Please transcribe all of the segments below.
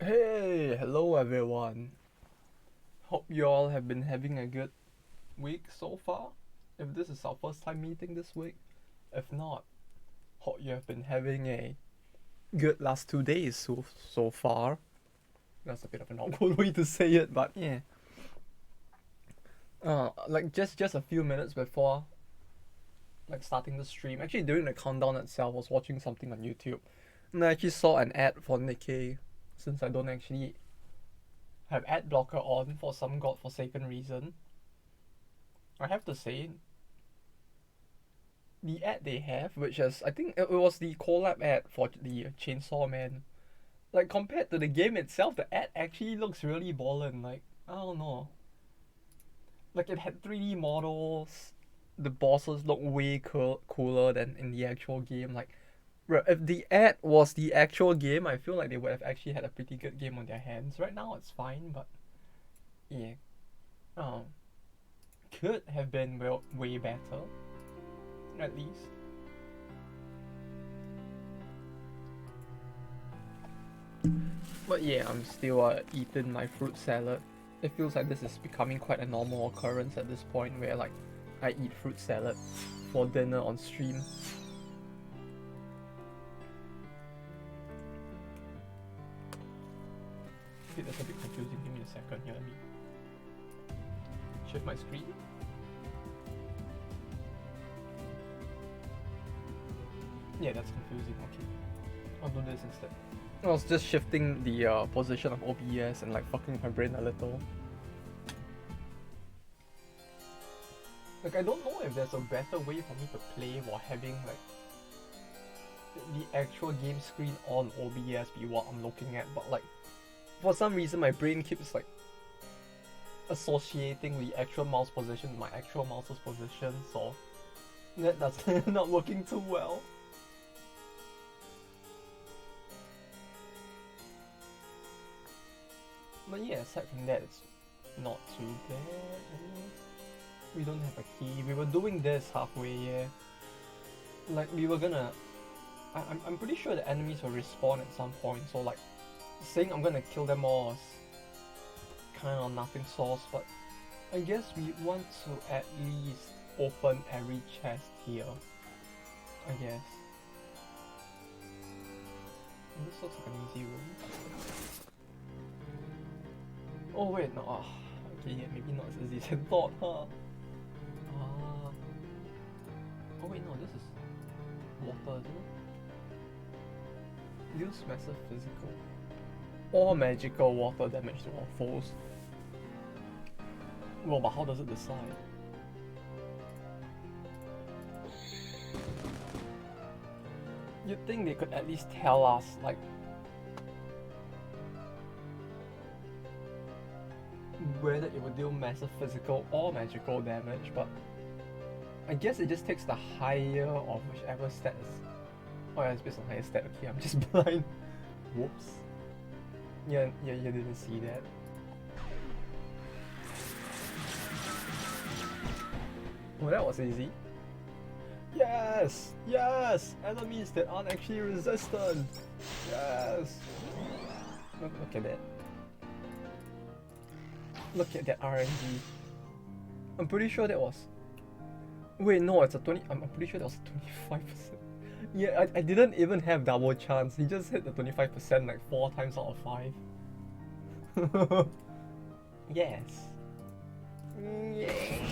Hey, hello everyone. Hope you all have been having a good week so far. If this is our first time meeting this week, if not, hope you have been having a good last 2 days so far. That's a bit of an awkward way to say it, but yeah. Like just a few minutes before like starting the stream, actually during the countdown itself, I was watching something on YouTube, and I actually saw an ad for Nikkei. Since I don't actually have ad blocker on for some godforsaken reason, I have to say the ad they have, which is I think it was the collab ad for the Chainsaw Man. Like compared to the game itself, the ad actually looks really ballin'. Like I don't know, like it had 3D models. The bosses look way cooler than in the actual game. Like, if the ad was the actual game, I feel like they would have actually had a pretty good game on their hands. Right now, it's fine, but yeah, um, could have been way better, at least. But yeah, I'm still eating my fruit salad. It feels like this is becoming quite a normal occurrence at this point where like I eat fruit salad for dinner on stream. Okay, that's a bit confusing. Give me a second here. Let me shift my screen. Yeah, that's confusing. Okay, I'll do this instead. I was just shifting the position of OBS and like fucking my brain a little. Like I don't know if there's a better way for me to play while having like the actual game screen on OBS be what I'm looking at, but like for some reason my brain keeps like associating the actual mouse position with my actual mouse's position, so that's not working too well. But yeah, aside from that, it's not too bad. We don't have a key. We were doing this halfway, yeah. Like we were gonna. I'm pretty sure the enemies will respawn at some point. So like, saying I'm gonna kill them all is kind of nothing sauce. But I guess we want to at least open every chest here. I guess. And this looks like an easy room. Oh wait, no. Okay, yeah, maybe not as easy as I thought, huh? Oh wait, no, this is water, isn't it? Deals massive physical or magical water damage to all foes. Well, but how does it decide? You'd think they could at least tell us, like, whether it would deal massive physical or magical damage, but I guess it just takes the higher of whichever stat is. Oh yeah, it's based on higher stat. Okay, I'm just blind. Whoops. Yeah, you didn't see that. Well, that was easy. Yes! Yes! Enemies that aren't actually resistant! Yes! Look at that. Look at that RNG. I'm pretty sure that was... Wait, no, it's a 20... I'm pretty sure that was 25%. Yeah, I didn't even have double chance. He just hit the 25% like 4 times out of 5. Yes. Yes.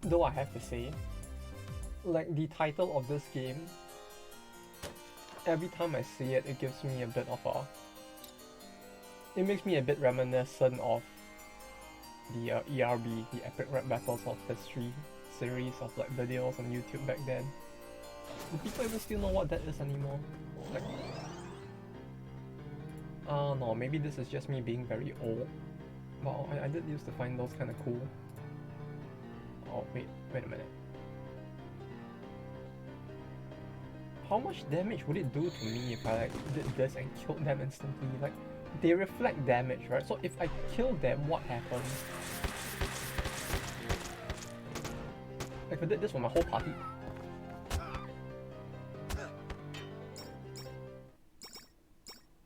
Though I have to say, like the title of this game, every time I see it, it gives me a bit of a... It makes me a bit reminiscent of the ERB, the Epic Rap Battles of History series of like videos on YouTube back then. Do people even still know what that is anymore? Like, I don't know, maybe this is just me being very old. But I did used to find those kind of cool. Oh, wait a minute. How much damage would it do to me if I like did this and killed them instantly? Like, they reflect damage, right? So if I kill them, what happens? Like, if I did this for my whole party.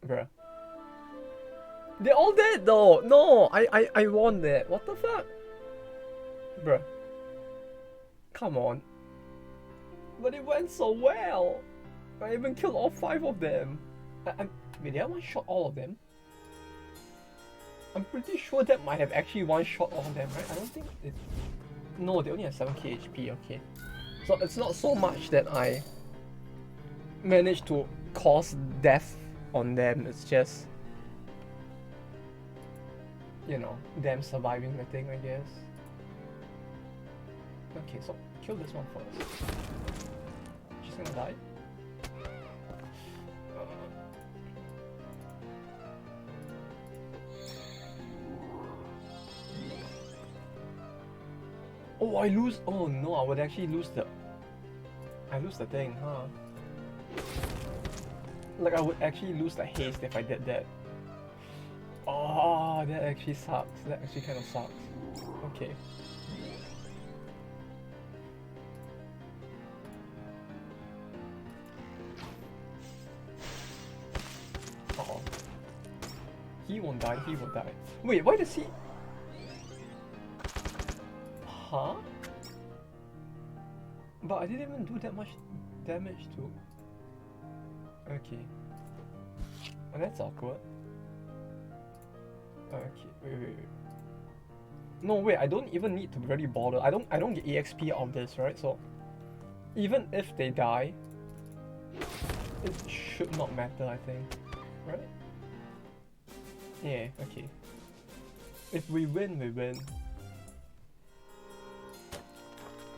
Bruh. They're all dead though! No! I won that. What the fuck? Bruh. Come on. But it went so well! I even killed all 5 of them. Wait, did I one-shot all of them? I'm pretty sure that might have actually one-shot all of them, right? I don't think it... No, they only have 7k HP, okay. So it's not so much that I managed to cause death on them, it's just... You know, them surviving the thing, I guess. Okay, so kill this one first. She's gonna die. Oh, I lose. Oh no, I would actually lose the. I lose the thing, huh? Like I would actually lose the haste if I did that. Oh, that actually sucks. That actually kind of sucks. Okay. Uh-oh. He won't die, he won't die. Wait, why does he... Huh? But I didn't even do that much damage to... Okay. Oh, that's awkward. Okay, wait. No, wait, I don't even need to really bother. I don't get EXP out of this, right? So even if they die, it should not matter, I think. Right? Yeah, okay. If we win, we win.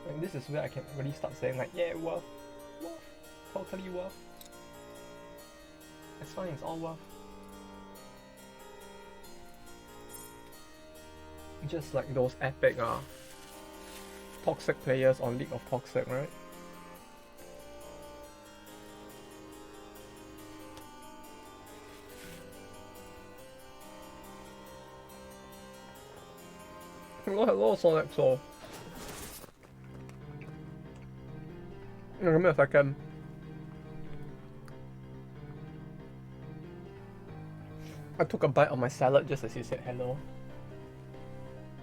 And this is where I can really start saying like, yeah, worth. Totally worth. It's fine, it's all worth. Just like those epic toxic players on League of Toxic, right? Hello, Sonic Soul. Give me a second. I took a bite of my salad just as you said hello.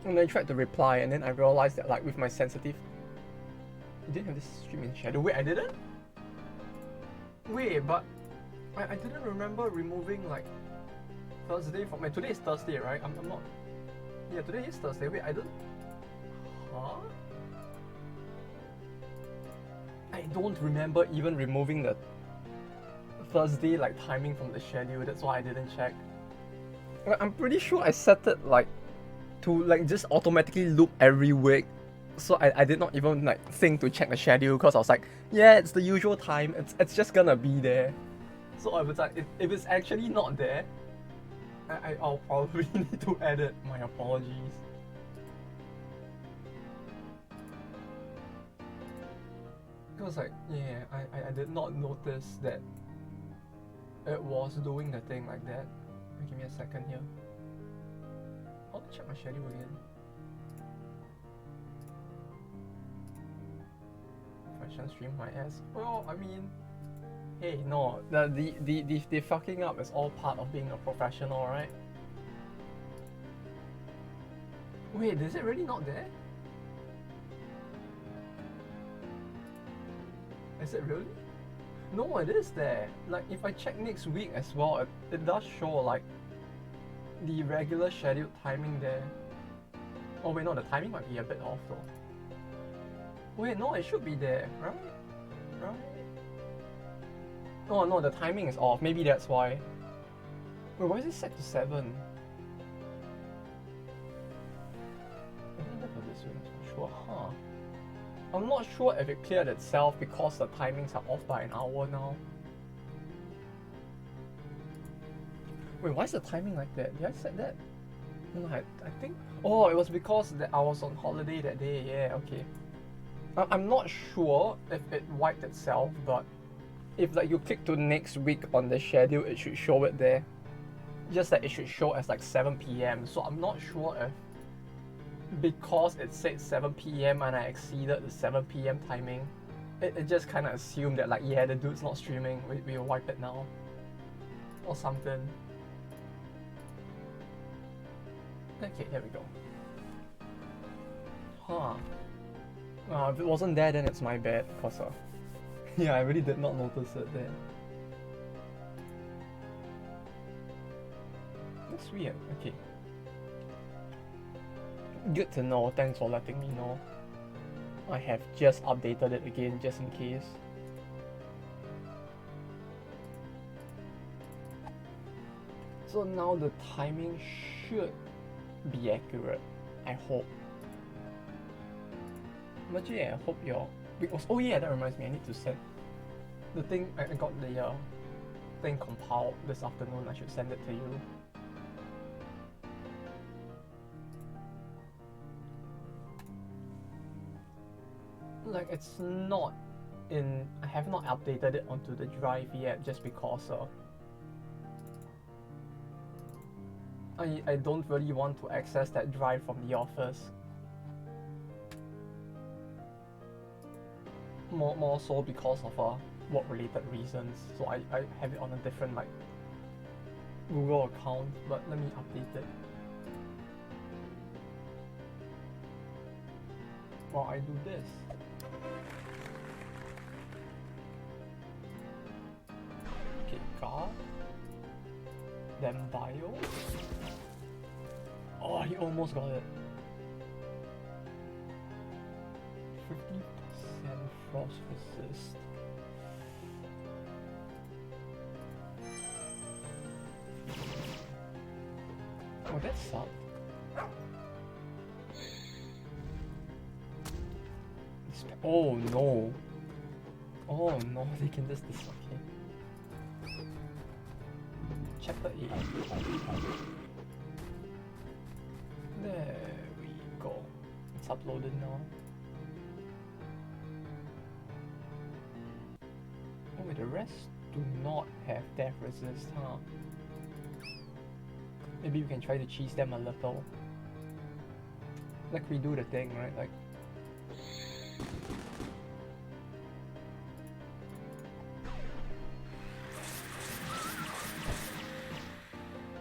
And I tried to reply, and then I realized that like with my sensitive... You didn't have this stream in shadow. Wait, I didn't? Wait, but... I didn't remember removing like... Thursday from... Today is Thursday, right? I'm not... Yeah, today is Thursday. Wait, I don't... Huh? I don't remember even removing the Thursday like timing from the schedule. That's why I didn't check. I'm pretty sure I set it like to like just automatically loop every week. So I did not even like think to check the schedule because I was like, yeah, it's the usual time. It's just gonna be there. So I was like, if it's actually not there, I'll probably need to edit. My apologies. Because like, yeah, I did not notice that it was doing the thing like that. Give me a second here. I'll check my schedule again. Fashion stream my ass. Well, I mean, hey, no, the fucking up is all part of being a professional, right? Wait, is it really not there? Is it really? No, it is there. Like, if I check next week as well, it does show like the regular scheduled timing there. Oh wait, no, the timing might be a bit off though. Wait, no, it should be there, right? Right? Oh no, the timing is off. Maybe that's why. Wait, why is it set to 7? I think that's for this week, I'm not sure, huh? I'm not sure if it cleared itself because the timings are off by an hour now. Wait, why is the timing like that? Did I set that? No, I think... Oh, it was because that I was on holiday that day, yeah, okay. I'm not sure if it wiped itself, but if like you click to next week on the schedule, it should show it there. Just that it should show as like 7 PM, so I'm not sure if because it said 7 PM and I exceeded the 7 PM timing, it just kind of assumed that like, yeah, the dude's not streaming, we'll wipe it now. or something. Okay, here we go. Huh. If it wasn't there, then it's my bad, cause yeah, I really did not notice it then. That's weird. Okay. Good to know. Thanks for letting me know. I have just updated it again just in case. So now the timing should be accurate. I hope. But yeah, I hope your because oh yeah, that reminds me. I need to send the thing. I got the thing compiled this afternoon. I should send it to you. Like it's not in. I have not updated it onto the drive yet, just because I don't really want to access that drive from the office. More so because of work related reasons. So I have it on a different like Google account, but let me update it. While I do this. Okay, car. Then bio. Oh, he almost got it. 50% frost resist. Oh, that sucked. Oh no. Oh no, they can just okay. Chapter 8. There we go. It's uploaded now. Oh wait, the rest do not have death resist, huh? Maybe we can try to cheese them a little. Like we do the thing, right? Like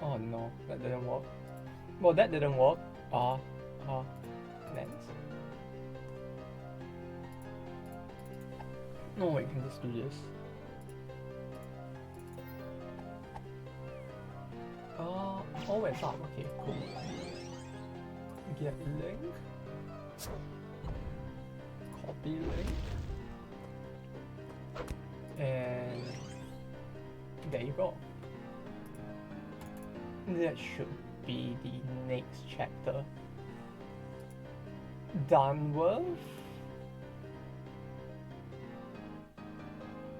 oh no, that didn't work. Well, that didn't work. Lens. No, we can just do this. Oh, it's up. Okay, cool. Get link. Copy link. And there you go. That should be the next chapter. Done with?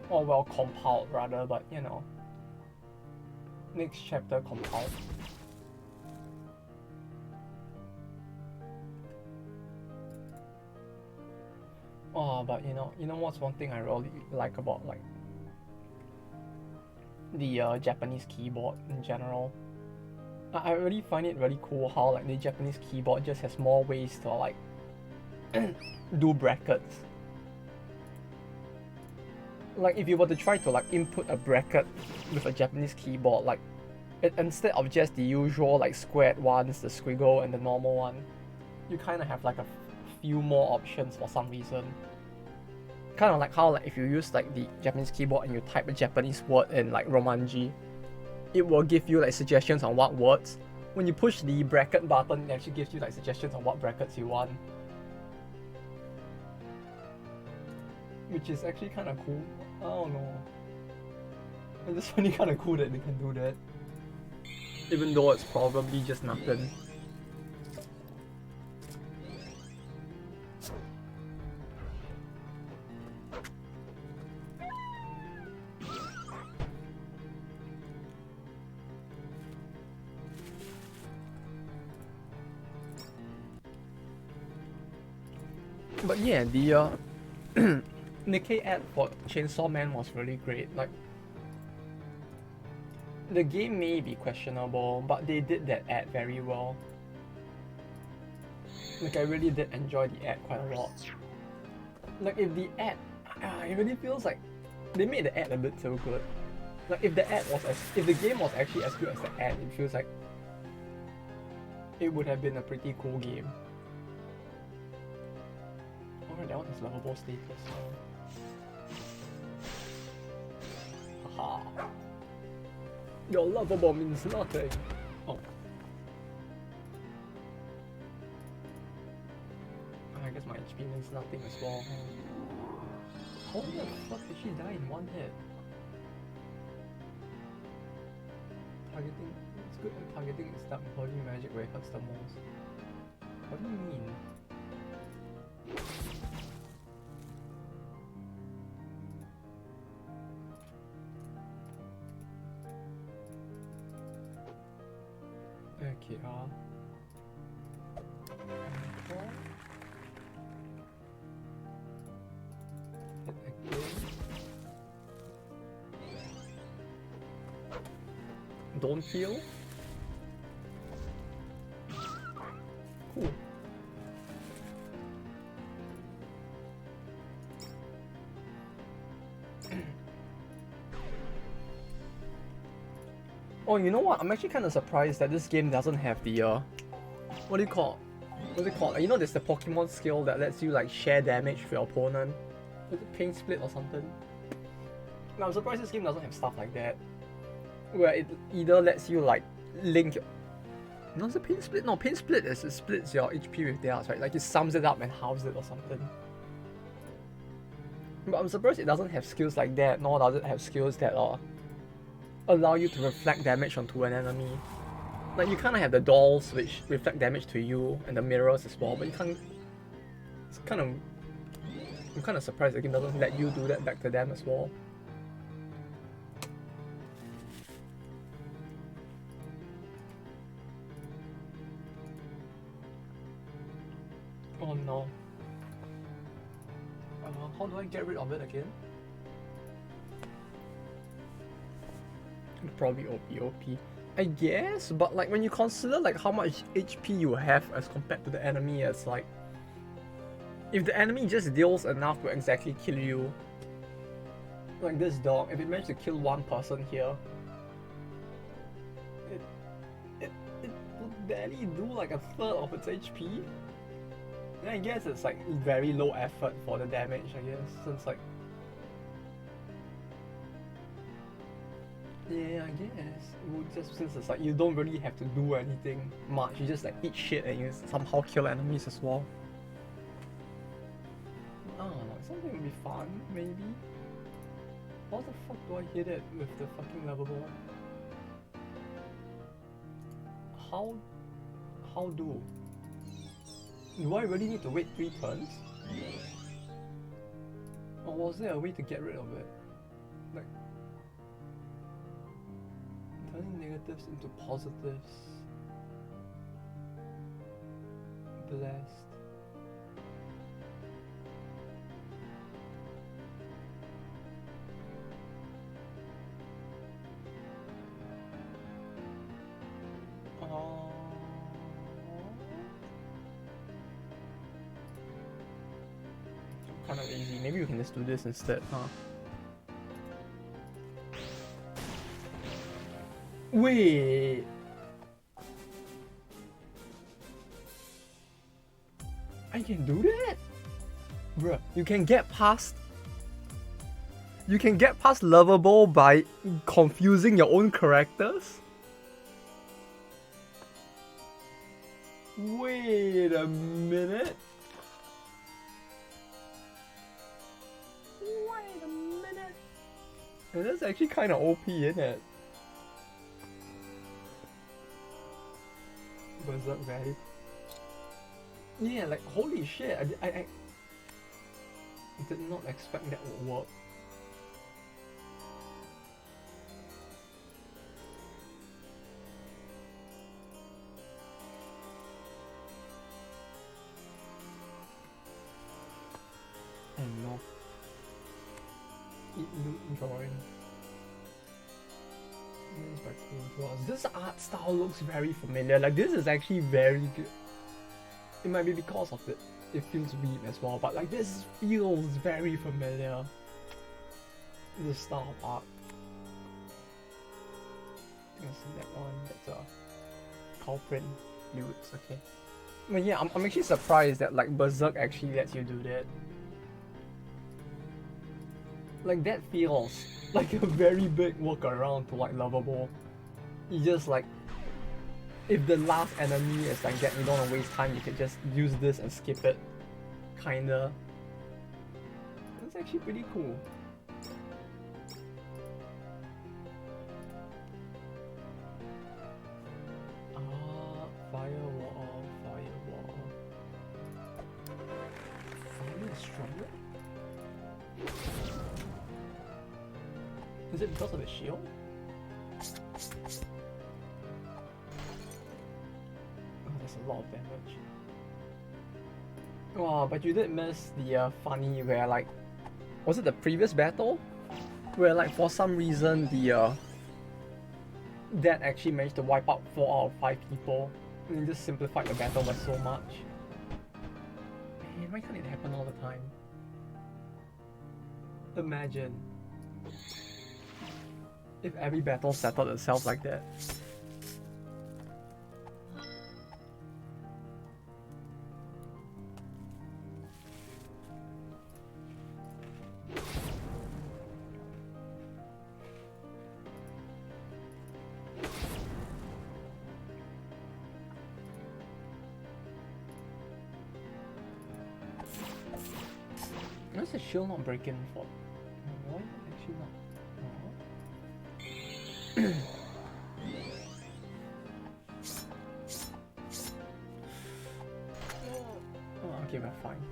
Or well, compiled rather, but you know. Next chapter compiled. Oh, but you know what's one thing I really like about like the Japanese keyboard in general? I really find it really cool how like the Japanese keyboard just has more ways to like do brackets. Like if you were to try to like input a bracket with a Japanese keyboard, like instead of just the usual like squared ones, the squiggle and the normal one, you kind of have like a few more options for some reason. Kind of like how like if you use like the Japanese keyboard and you type a Japanese word in like Romanji, it will give you like suggestions on what words. When you push the bracket button, it actually gives you like suggestions on what brackets you want. Which is actually kind of cool. I don't know. I just find it kind of cool that they can do that. Even though it's probably just nothing. But yeah, the Nikkei ad for Chainsaw Man was really great. Like, the game may be questionable, but they did that ad very well. Like, I really did enjoy the ad quite a lot. Like, if the ad, it really feels like they made the ad a bit too good. Like if the game was actually as good as the ad, it feels like it would have been a pretty cool game. Alright, that one is lovable status. Haha. Your lovable means nothing. Oh. I guess my HP means nothing as well. How the fuck did she die in one hit? Targeting. It's good at targeting and start employing magic where it hurts the most. What do you mean? Okay, hit again. Don't heal. Cool. Oh, you know what? I'm actually kind of surprised that this game doesn't have the what do you call? What's it called? You know, there's the Pokemon skill that lets you like share damage with your opponent. Is it Pain Split or something? No, I'm surprised this game doesn't have stuff like that, where it either lets you like link. No, it's a Pain Split. No, Pain Split is it splits your HP with theirs, right? Like it sums it up and halves it or something. But I'm surprised it doesn't have skills like that, nor does it have skills that allow you to reflect damage onto an enemy. Like you kind of have the dolls which reflect damage to you and the mirrors as well, but you can't. It's kind of. I'm kind of surprised the game doesn't let you do that back to them as well. Oh no. How do I get rid of it again? Probably OP. I guess, but like when you consider like how much HP you have as compared to the enemy, it's like if the enemy just deals enough to exactly kill you, like this dog, if it managed to kill one person here, it would barely do like a third of its HP. And I guess it's like very low effort for the damage, I guess, since like yeah, I guess. Just since it's like you don't really have to do anything much, you just like eat shit and you somehow kill enemies as well. I don't know, something would be fun, maybe. How the fuck do I hit it with the fucking lovable? How do? Do I really need to wait 3 turns? Or was there a way to get rid of it? Like turning negatives into positives. Blessed. Kind of easy. Maybe we can just do this instead, huh? Wait. I can do that? Bruh, you can get past lovable by confusing your own characters? Wait a minute. And that's actually kind of OP, isn't it? Berserk value. Yeah, like holy shit! I did not expect that would work. Oh no. Eat loot drawing. By cool draws. This art style looks very familiar. Like this is actually very good. It might be because of it. It feels weird as well, but like this feels very familiar. This style of art. Let's see that one. That's a culprit loots. Okay. But yeah, I'm actually surprised that like Berserk actually lets you do that. Like that feels like a very big workaround to like Lovable. You just like, if the last enemy is like that, you don't wanna waste time, you can just use this and skip it. Kinda. That's actually pretty cool. Firewall. Fire is stronger? Is it because of the shield? Oh, there's a lot of damage. Oh, but you did miss the funny where like, was it the previous battle? Where like for some reason the that actually managed to wipe out 4 out of 5 people and it just simplified the battle by so much. Man, why can't it happen all the time? Imagine if every battle settled itself like that. Why is the shield not breaking for? Why is it actually not? Oh, okay, we're fine.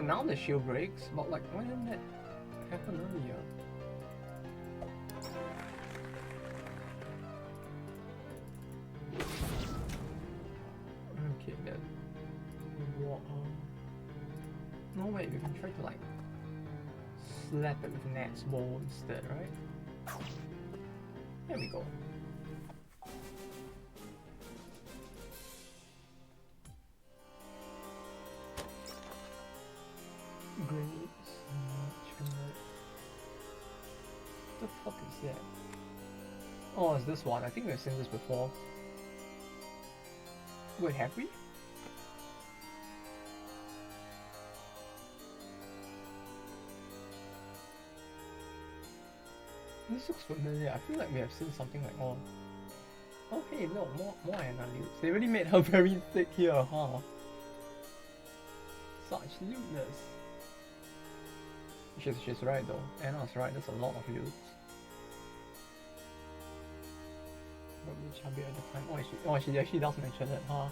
Now the shield breaks, but like, why didn't that happen earlier? Okay, then. No, wait, we can try to like slap it with Nat's bow instead, right? There we go. Great. What the fuck is that? Oh, it's this one. I think we've seen this before. Wait, have we? This looks familiar. I feel like we have seen something like, oh hey, no, more Anna loots. They really made her very thick here, huh? Such lootness. She's right though. Anna's right, there's a lot of loots. Probably chubby at the time. She actually does mention it, huh?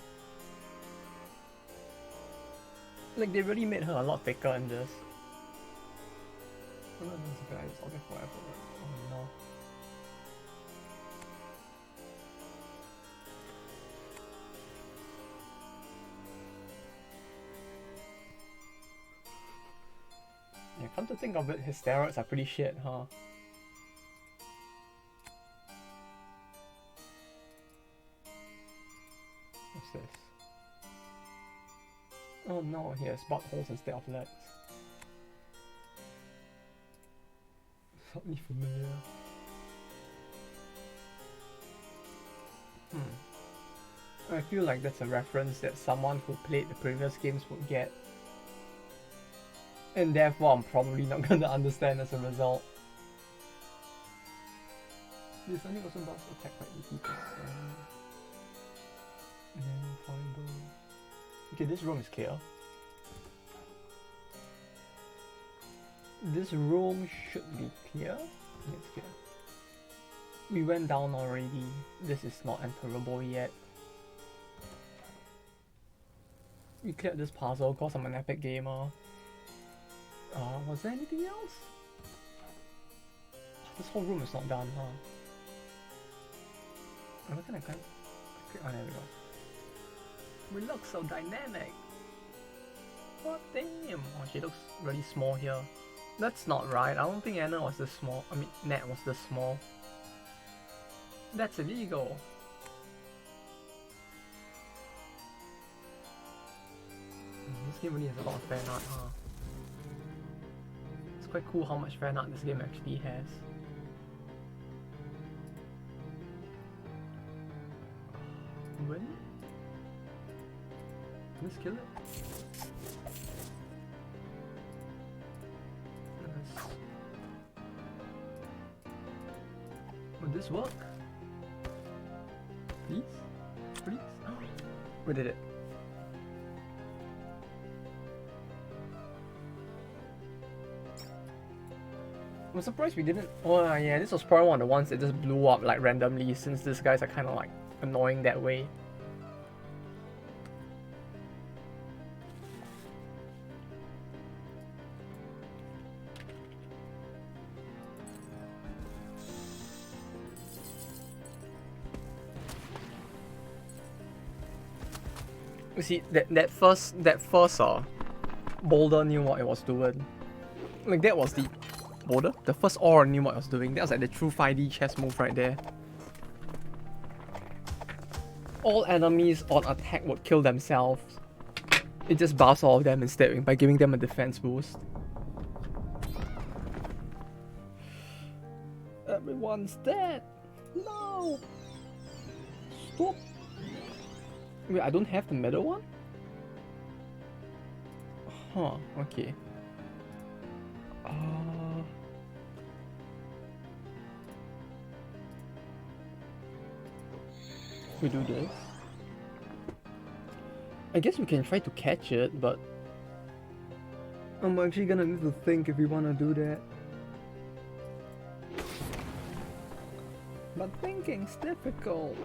Like they really made her a lot thicker in this. Oh, this guy is all there forever. Oh no. Yeah, come to think of it, his steroids are pretty shit, huh? What's this? Oh no, he has buttholes instead of legs. Something familiar. I feel like that's a reference that someone who played the previous games would get. And therefore I'm probably not gonna understand as a result. This only also buffs attack by 80%. And then fiber. Okay, this room is clear. This room should be clear. It's clear. We went down already. This is not enterable yet. We cleared this puzzle because I'm an epic gamer. Was there anything else? This whole room is not done, huh? I reckon I can't. Oh, there we go. We look so dynamic. What damn? Oh, she looks really small here. That's not right. I don't think Anna was this small. I mean, Nat was this small. That's illegal. This game really has a lot of fan art, huh? It's quite cool how much fan art this game actually has. When? Let's kill it. Would this work? Please? Please? Oh, we did it. I'm surprised we didn't. Oh yeah, this was probably one of the ones that just blew up like randomly, since these guys are kind of like annoying that way. You see, that first boulder knew what it was doing. Like that was the boulder. The first ore knew what it was doing. That was like the true 5D chess move right there. All enemies on attack would kill themselves. It just buffs all of them instead by giving them a defense boost. Everyone's dead. No. Stop. Wait, I don't have the middle one? Huh, okay. We do this. I guess we can try to catch it, but I'm actually gonna need to think if we wanna do that. But thinking's difficult.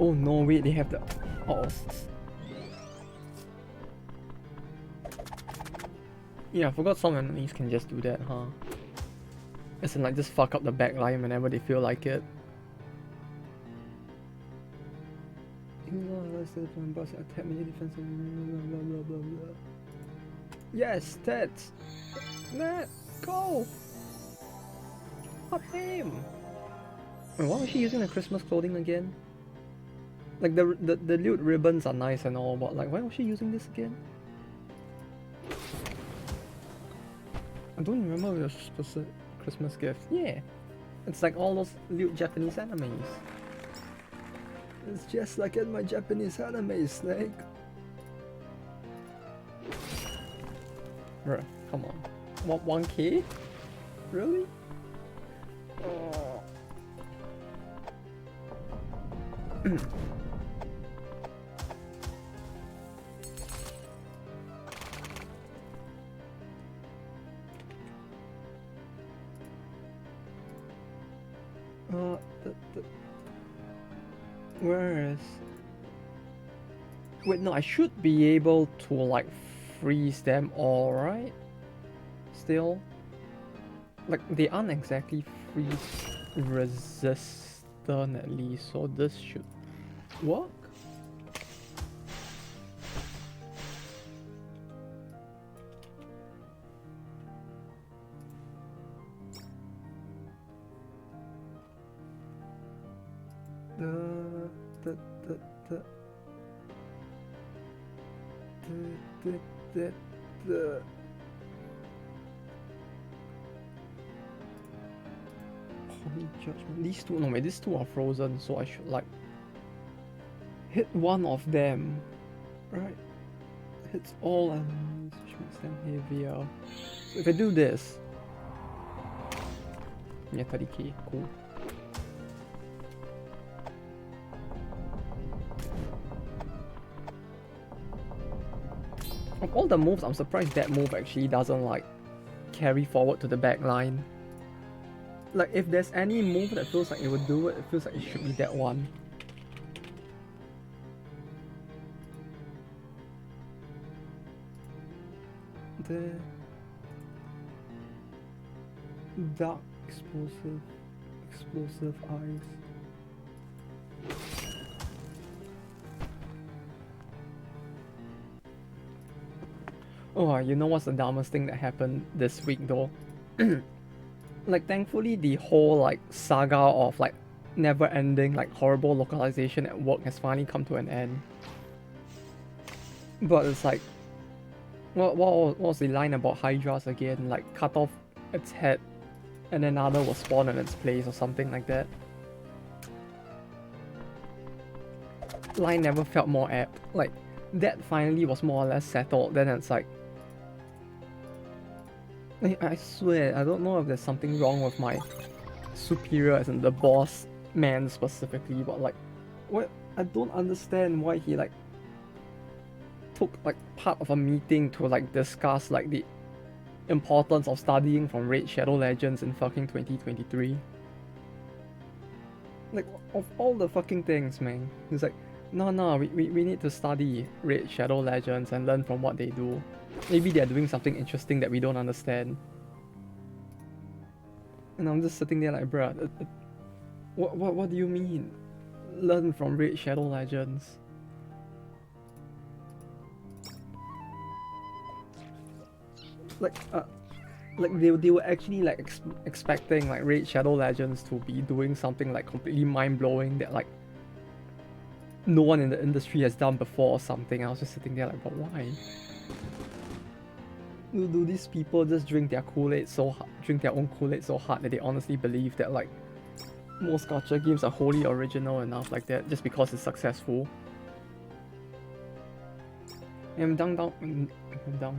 Oh no, wait, they have the... Uh-oh. Yeah, I forgot some enemies can just do that, huh? As in like just fuck up the backline whenever they feel like it. Yes, stats! Nat, go! What him? Wait, why was she using the Christmas clothing again? Like the loot ribbons are nice and all, but like why was she using this again? I don't remember if it was supposed to Christmas gift. Yeah. It's like all those loot Japanese animes. It's just like in my Japanese anime, Snake. Bruh, come on. What, 1K? Really? Oh. Where is... Wait, no, I should be able to like freeze them all, right? Still? Like, they aren't exactly freeze resistant at least, so this should work? Holy judgment. These two, no wait, these two are frozen, so I should like hit one of them, right? Hits all enemies, which makes them heavier. So if I do this, yeah, 30k, cool. Of all the moves, I'm surprised that move actually doesn't like carry forward to the back line. Like if there's any move that feels like it would do it, it feels like it should be that one. The dark explosive eyes. Oh, you know what's the dumbest thing that happened this week though? Like thankfully the whole like saga of like never-ending, like, horrible localization at work has finally come to an end. But it's like, what was the line about Hydras again? Like, cut off its head and another will spawn in its place or something like that. Line never felt more apt. Like, that finally was more or less settled. Then it's like, I swear, I don't know if there's something wrong with my superior, as in the boss man specifically, but like, what? I don't understand why he like took like part of a meeting to like discuss like the importance of studying from Raid Shadow Legends in fucking 2023. Like, of all the fucking things, man, it's like, no, we need to study Raid Shadow Legends and learn from what they do. Maybe they're doing something interesting that we don't understand. And I'm just sitting there like, bruh, what do you mean? Learn from Raid Shadow Legends. Like they were actually like expecting like Raid Shadow Legends to be doing something like completely mind-blowing that like no one in the industry has done before or something. I was just sitting there like, but why? Do these people just drink their Kool-Aid so hard, drink their own Kool-Aid so hard that they honestly believe that like most gacha games are wholly original enough like that just because it's successful? And down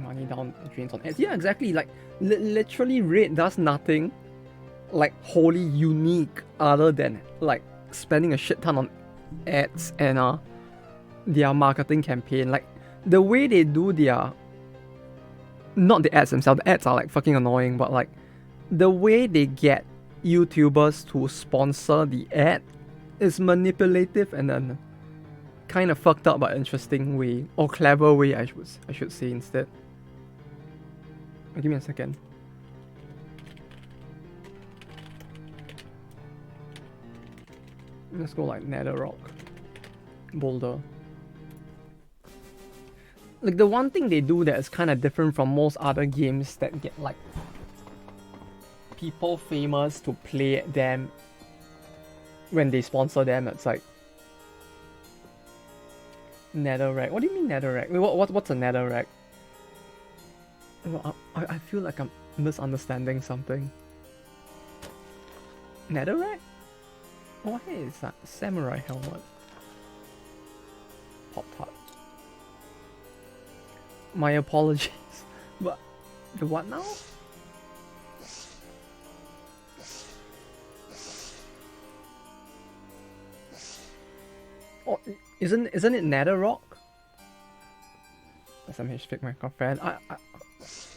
money down drains on ads. Yeah, exactly. Like literally, Raid does nothing like wholly unique other than like spending a shit ton on ads and their marketing campaign. Like the way they do their, not the ads themselves, the ads are like fucking annoying, but like the way they get YouTubers to sponsor the ad is manipulative and then kind of fucked up but interesting way, or clever way I should say instead. Give me a second. Let's go like Netherrock, Boulder. Like the one thing they do that is kind of different from most other games that get like people famous to play them when they sponsor them, it's like Netherrack. What do you mean Netherrack? Wait, what's a Netherrack? I feel like I'm misunderstanding something. Netherrack? Oh hey, it's that samurai helmet. Pop Tart. My apologies. But the what now? Oh, isn't it Netherrock? SMH pick my girlfriend.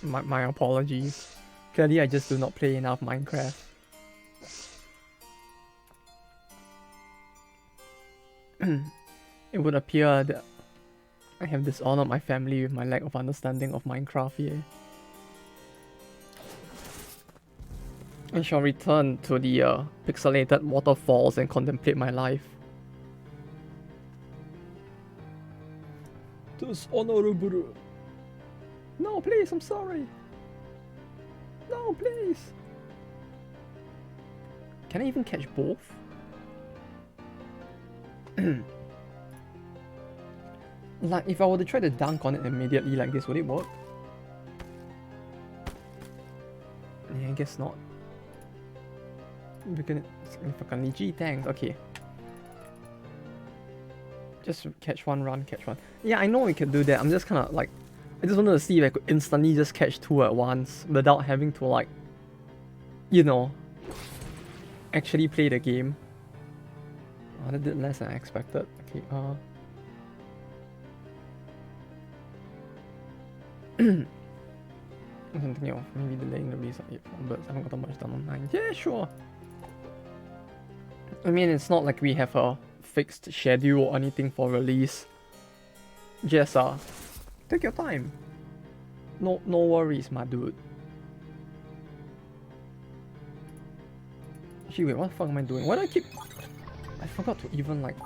My apologies. Clearly, I just do not play enough Minecraft. It would appear that I have dishonored my family with my lack of understanding of Minecraft here. I shall return to the pixelated waterfalls and contemplate my life. Dishonorable. No, please, I'm sorry. No, please. Can I even catch both? Like, if I were to try to dunk on it immediately like this, would it work? Yeah, I guess not. Significantly. Gee, thanks. Okay. Just catch one, run, catch one. Yeah, I know we can do that. I'm just kind of like, I just wanted to see if I could instantly just catch two at once without having to like, you know, actually play the game. Oh, that did less than I expected. Okay, I'm thinking of maybe delaying the release of 8 but I haven't gotten much done on 9. Yeah, sure. I mean, it's not like we have a fixed schedule or anything for release. Just take your time. No worries, my dude. Actually, wait, what the fuck am I doing? Why do I keep... I forgot to even like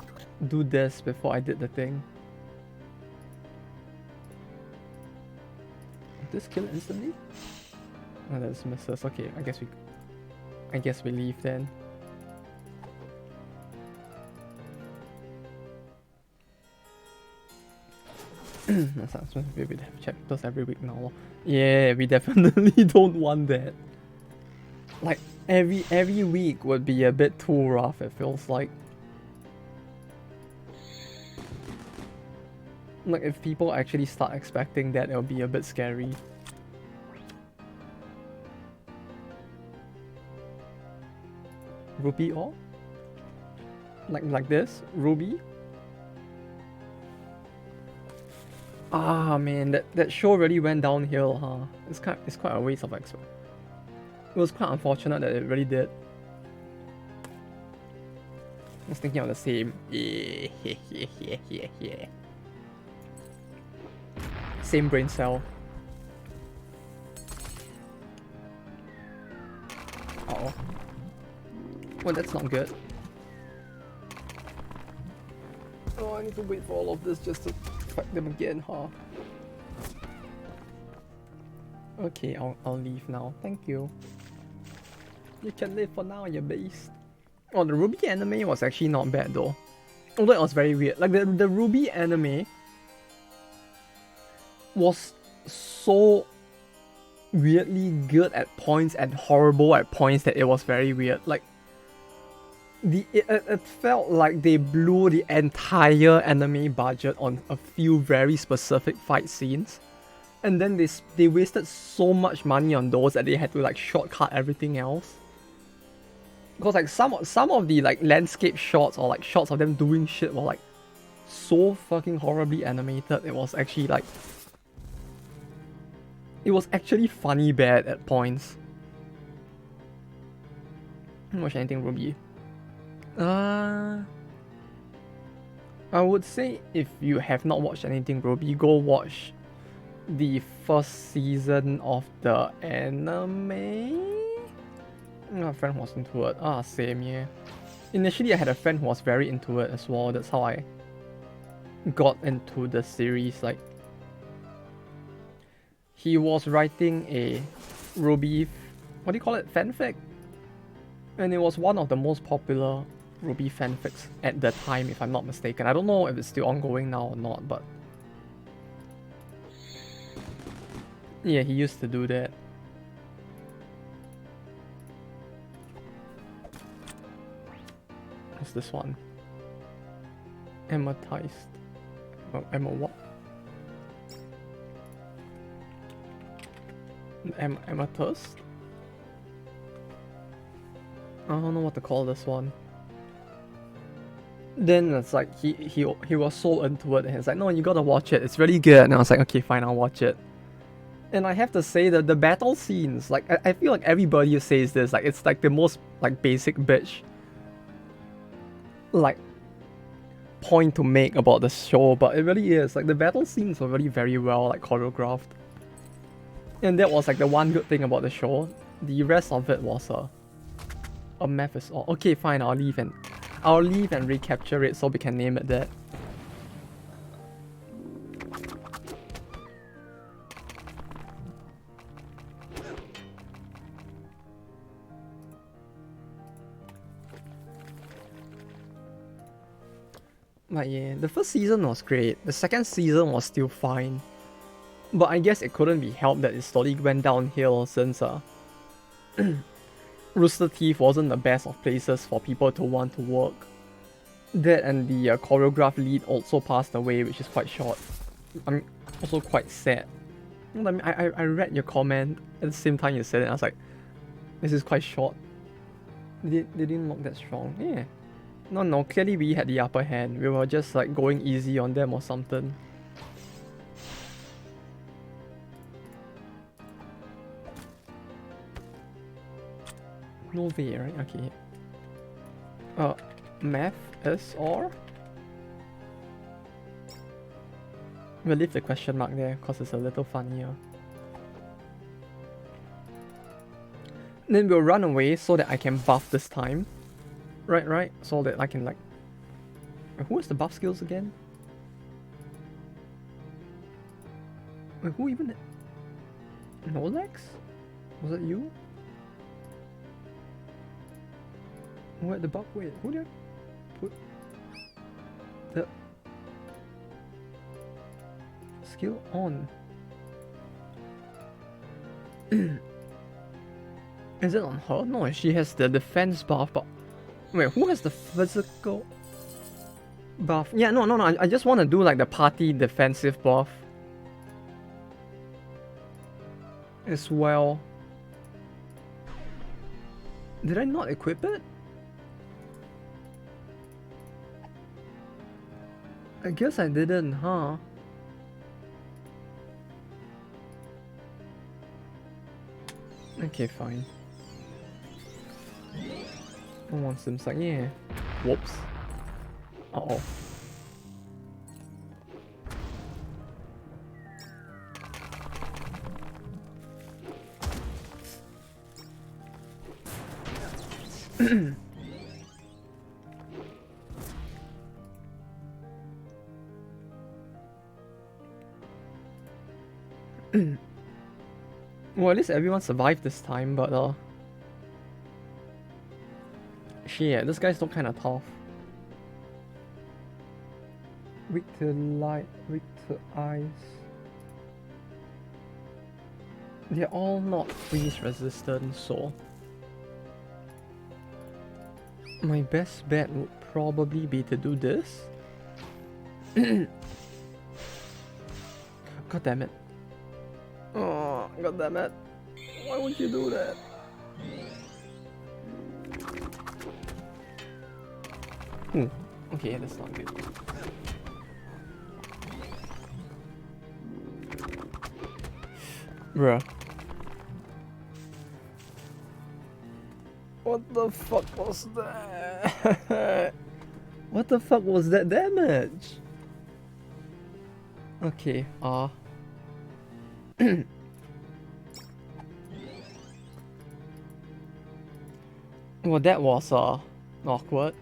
do this before I did the thing. Did this kill instantly? Oh, that's misses. Okay, I guess we leave then. That's not supposed to be have chapters every week now. Yeah, we definitely don't want that. Like every week would be a bit too rough, it feels like. Like if people actually start expecting that, it'll be a bit scary. Ruby or? Like this? Ruby? Ah man, that show really went downhill, huh? It's quite a waste of expo. It was quite unfortunate that it really did. I was thinking of the same. Yeah. Same brain cell. Oh. Well, that's not good. Oh, I need to wait for all of this just to fight them again, huh? Okay, I'll leave now. Thank you. You can live for now, you beast. Oh, the Ruby anime was actually not bad though. Although it was very weird. Like the Ruby anime was so weirdly good at points and horrible at points that it was very weird. Like it felt like they blew the entire anime budget on a few very specific fight scenes. And then they wasted so much money on those that they had to like shortcut everything else. Because like some of the like landscape shots or like shots of them doing shit were like so fucking horribly animated. It was actually like it was actually funny bad at points. Didn't watch anything Ruby. I would say if you have not watched anything Ruby, go watch the first season of the anime. My friend was into it. Same, yeah. Initially, I had a friend who was very into it as well. That's how I got into the series. Like, he was writing a Ruby, what do you call it, fanfic? And it was one of the most popular Ruby fanfics at the time, if I'm not mistaken. I don't know if it's still ongoing now or not, but yeah, he used to do that. What's this one? Amethyst. Emma what? Amethyst? I don't know what to call this one. Then it's like he was so into it and he's like, no, you gotta watch it, it's really good. And I was like, okay, fine, I'll watch it. And I have to say that the battle scenes, like I feel like everybody says this, like it's like the most like basic bitch like point to make about the show, but it really is. Like the battle scenes were really very well like choreographed. And that was like the one good thing about the show. The rest of it was a meth is all. Okay, fine, I'll leave and recapture it so we can name it that. But yeah, the first season was great. The second season was still fine. But I guess it couldn't be helped that it slowly went downhill since Rooster Teeth wasn't the best of places for people to want to work. That and the choreograph lead also passed away, which is quite short. I'm also quite sad. I mean, I read your comment at the same time you said it, and I was like, this is quite short. They didn't look that strong. Yeah. No, clearly we had the upper hand. We were just like going easy on them or something. No way, right? Okay. Math is or? We'll leave the question mark there because it's a little funnier. Then we'll run away so that I can buff this time. Right? So that I can like... Who has the buff skills again? Wait, who even... Nolex? Was it you? Who had the buff? Wait, who did I put... The... skill on? Is it on her? No, she has the defense buff, but wait, who has the physical buff? Yeah, no, I just want to do like the party defensive buff as well. Did I not equip it? I guess I didn't, huh? Okay, fine. I want some like, yeah. Whoops. Uh-oh. Well, at least everyone survived this time, but shit, this guy's still kinda tough. Weak to light, weak to ice. They're all not freeze resistant, so my best bet would probably be to do this. God damn it. Oh, god damn it. Why would you do that? Ooh, okay, that's not good. Bruh. What the fuck was that? What the fuck was that damage? Okay, well, that was awkward.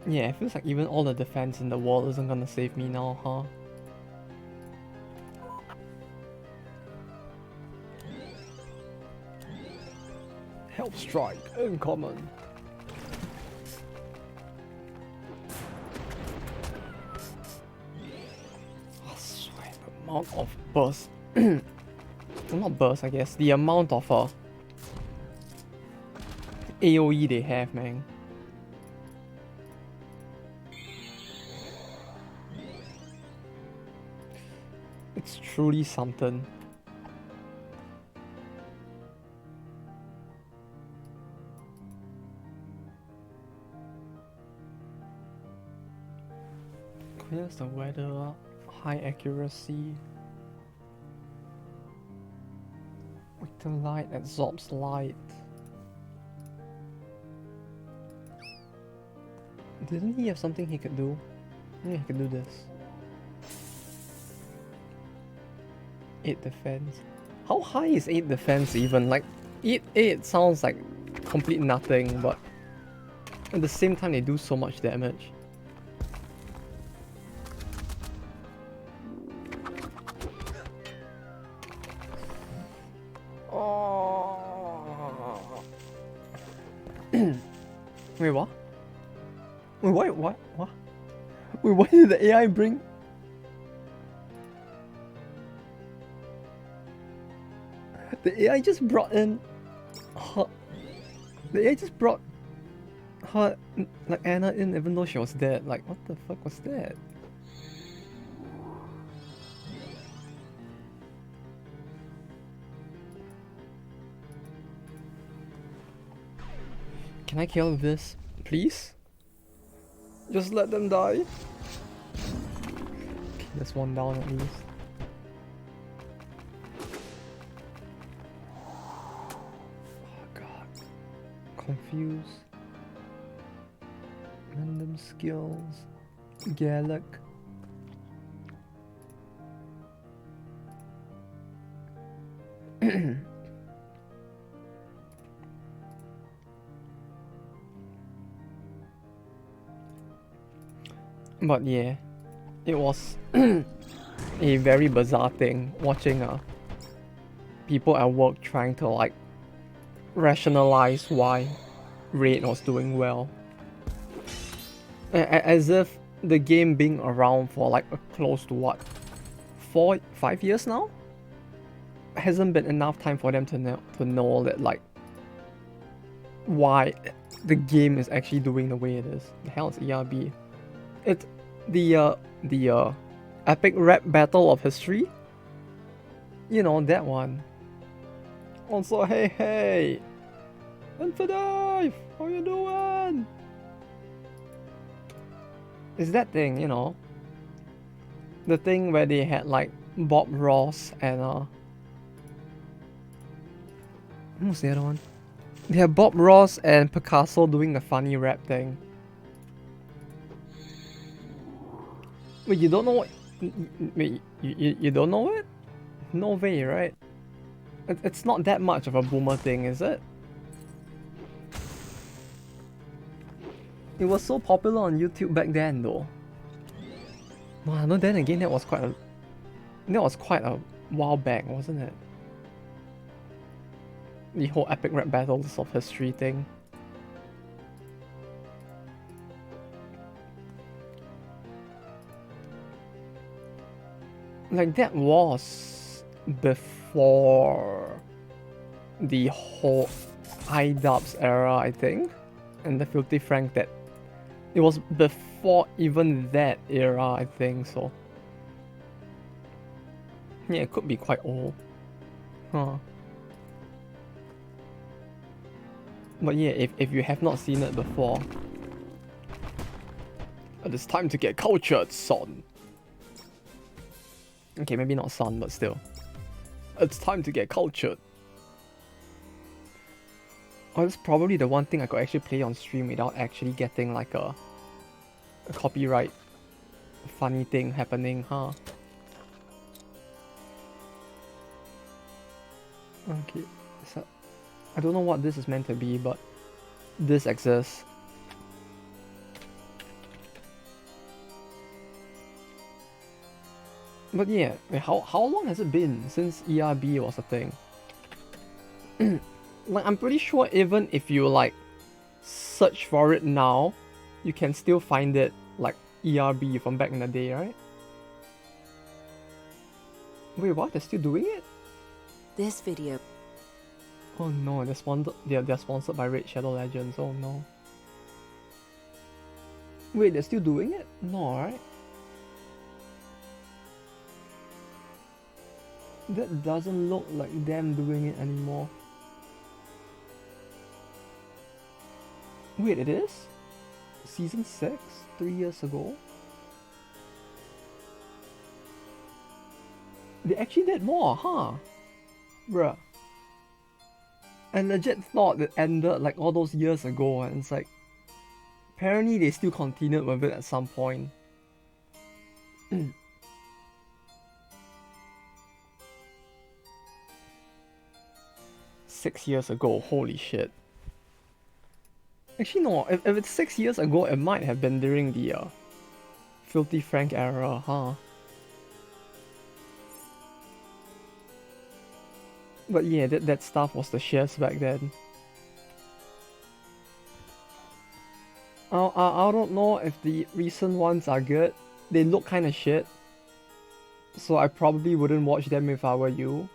Yeah, it feels like even all the defense in the wall isn't gonna save me now, huh? Help strike, uncommon. I swear, the amount of burst. Well, not burst, I guess. The amount of AoE they have, man. It's truly something. Clears the weather, high accuracy. Weak to light, absorbs light. Didn't he have something he could do? Maybe he could do this. 8 defense. How high is 8 defense even? Like, 8 sounds like complete nothing, but at the same time they do so much damage. Oh. Wait, what? Wait, what? Wait, what did the AI bring? The AI just brought in her. The AI just brought her, like Anna, in even though she was dead. Like, what the fuck was that? Can I kill this, please? Just let them die. Okay, there's one down at least. Confuse. Random skills. Gallic. But yeah, it was a very bizarre thing watching people at work trying to like rationalize why Raid was doing well. As if the game being around for like close to what, 5 years now, hasn't been enough time for them to know that like why the game is actually doing the way it is. The hell is ERB? It's the epic rap battle of history. You know that one. Also, hey, Infodive, how you doing? It's that thing, you know. The thing where they had like Bob Ross and what's the other one? They had Bob Ross and Picasso doing the funny rap thing. Wait, you don't know what? Wait, you don't know it? No way, right? It's not that much of a boomer thing, is it? It was so popular on YouTube back then, though. Wow, no, then again, that was quite a while back, wasn't it? The whole epic rap battles of history thing. Like, that was before the whole iDubbbz era, I think, and the Filthy Frank. That it was before even that era, I think so. Yeah, it could be quite old. Huh. But yeah, if you have not seen it before, it's time to get cultured, son. Okay, maybe not son, but still. It's time to get cultured. Oh, that's probably the one thing I could actually play on stream without actually getting like a copyright funny thing happening, huh? Okay, so I don't know what this is meant to be, but this exists. But yeah, how long has it been since ERB was a thing? Like, I'm pretty sure even if you like search for it now, you can still find it like ERB from back in the day, right? Wait, what? They're still doing it? This video. Oh no, they're sponsored by Raid Shadow Legends. Oh no. Wait, they're still doing it? No, right? That doesn't look like them doing it anymore. Wait, it is? Season 6? 3 years ago? They actually did more, huh? Bruh. I legit thought it ended like all those years ago, and it's like apparently they still continued with it at some point. 6 years ago, holy shit. Actually no, if it's 6 years ago, it might have been during the Filthy Frank era, huh? But yeah, that stuff was the shares back then. I don't know if the recent ones are good. They look kinda shit. So I probably wouldn't watch them if I were you.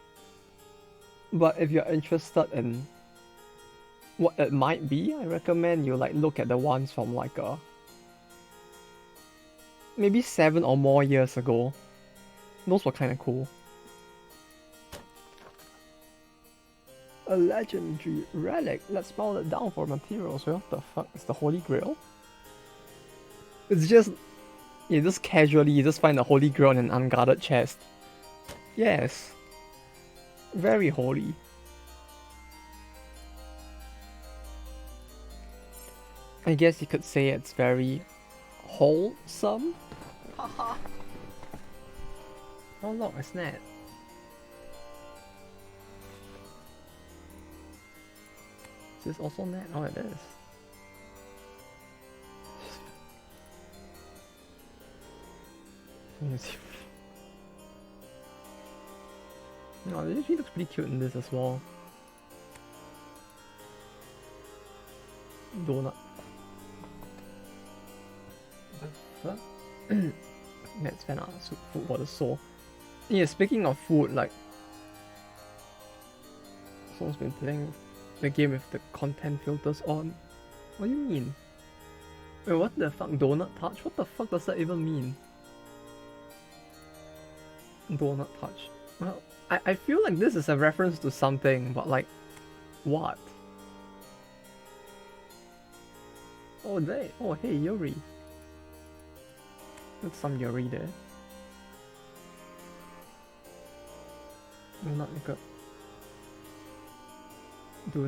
But if you're interested in what it might be, I recommend you like look at the ones from like maybe 7 or more years ago. Those were kinda cool. A legendary relic. Let's melt it down for materials. What the fuck is the Holy Grail? It's just you just casually you just find the Holy Grail in an unguarded chest. Yes. Very holy. I guess you could say it's very wholesome. Haha. Oh look, it's Nat. Is this also Nat? Oh, it is. Let me see. No, she looks pretty cute in this as well. Donut. The fuck? That's fan art. Food for the soul. Yeah, speaking of food, like someone's been playing the game with the content filters on. What do you mean? Wait, what the fuck? Donut touch? What the fuck does that even mean? Donut touch. Well, I feel like this is a reference to something, but like, what? Oh, oh, hey, Yuri. That's some Yuri there. Donut like do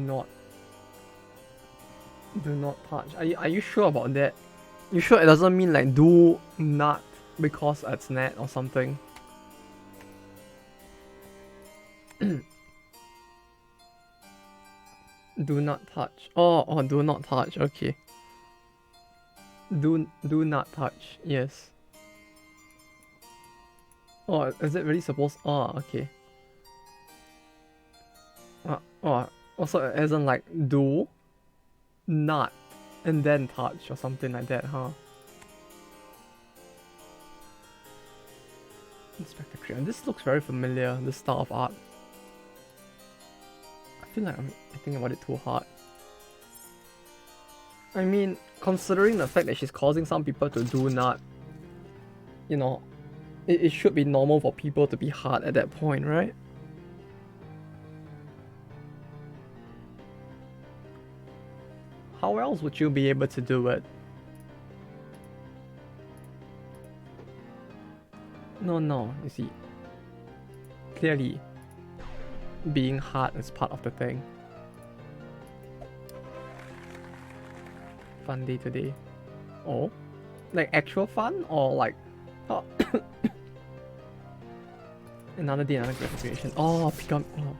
not touch. Are you sure about that? You sure it doesn't mean like do not because it's net or something? Do not touch. Oh, do not touch. Okay. Do not touch. Yes. Oh, is it really supposed? Oh, okay. Also it isn't like do not and then touch or something like that, huh? Inspector Creature. This looks very familiar, this style of art. I feel like I'm thinking about it too hard. I mean, considering the fact that she's causing some people to do not, you know, it should be normal for people to be hard at that point, right? How else would you be able to do it? No, you see. Clearly, being hard is part of the thing. Fun day today. Oh? Like actual fun? Or like... Oh. Another day, another gratification. Oh, Pikami. Oh.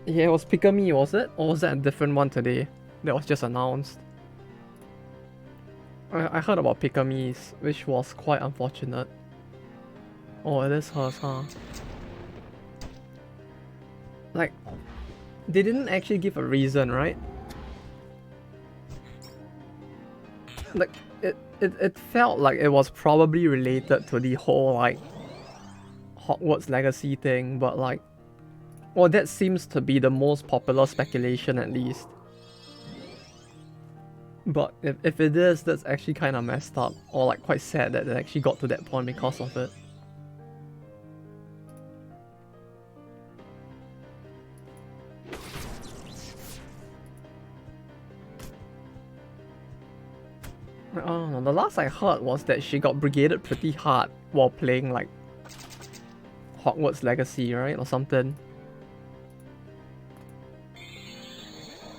Yeah, it was Pikami, was it? Or was that a different one today? That was just announced. I heard about Pikami's, which was quite unfortunate. Oh, it is hers, huh? Like, they didn't actually give a reason, right? Like, it felt like it was probably related to the whole, like, Hogwarts Legacy thing, but like, well, that seems to be the most popular speculation at least. But if it is, that's actually kind of messed up, or like quite sad that it actually got to that point because of it. I don't know, the last I heard was that she got brigaded pretty hard while playing like Hogwarts Legacy, right? Or something.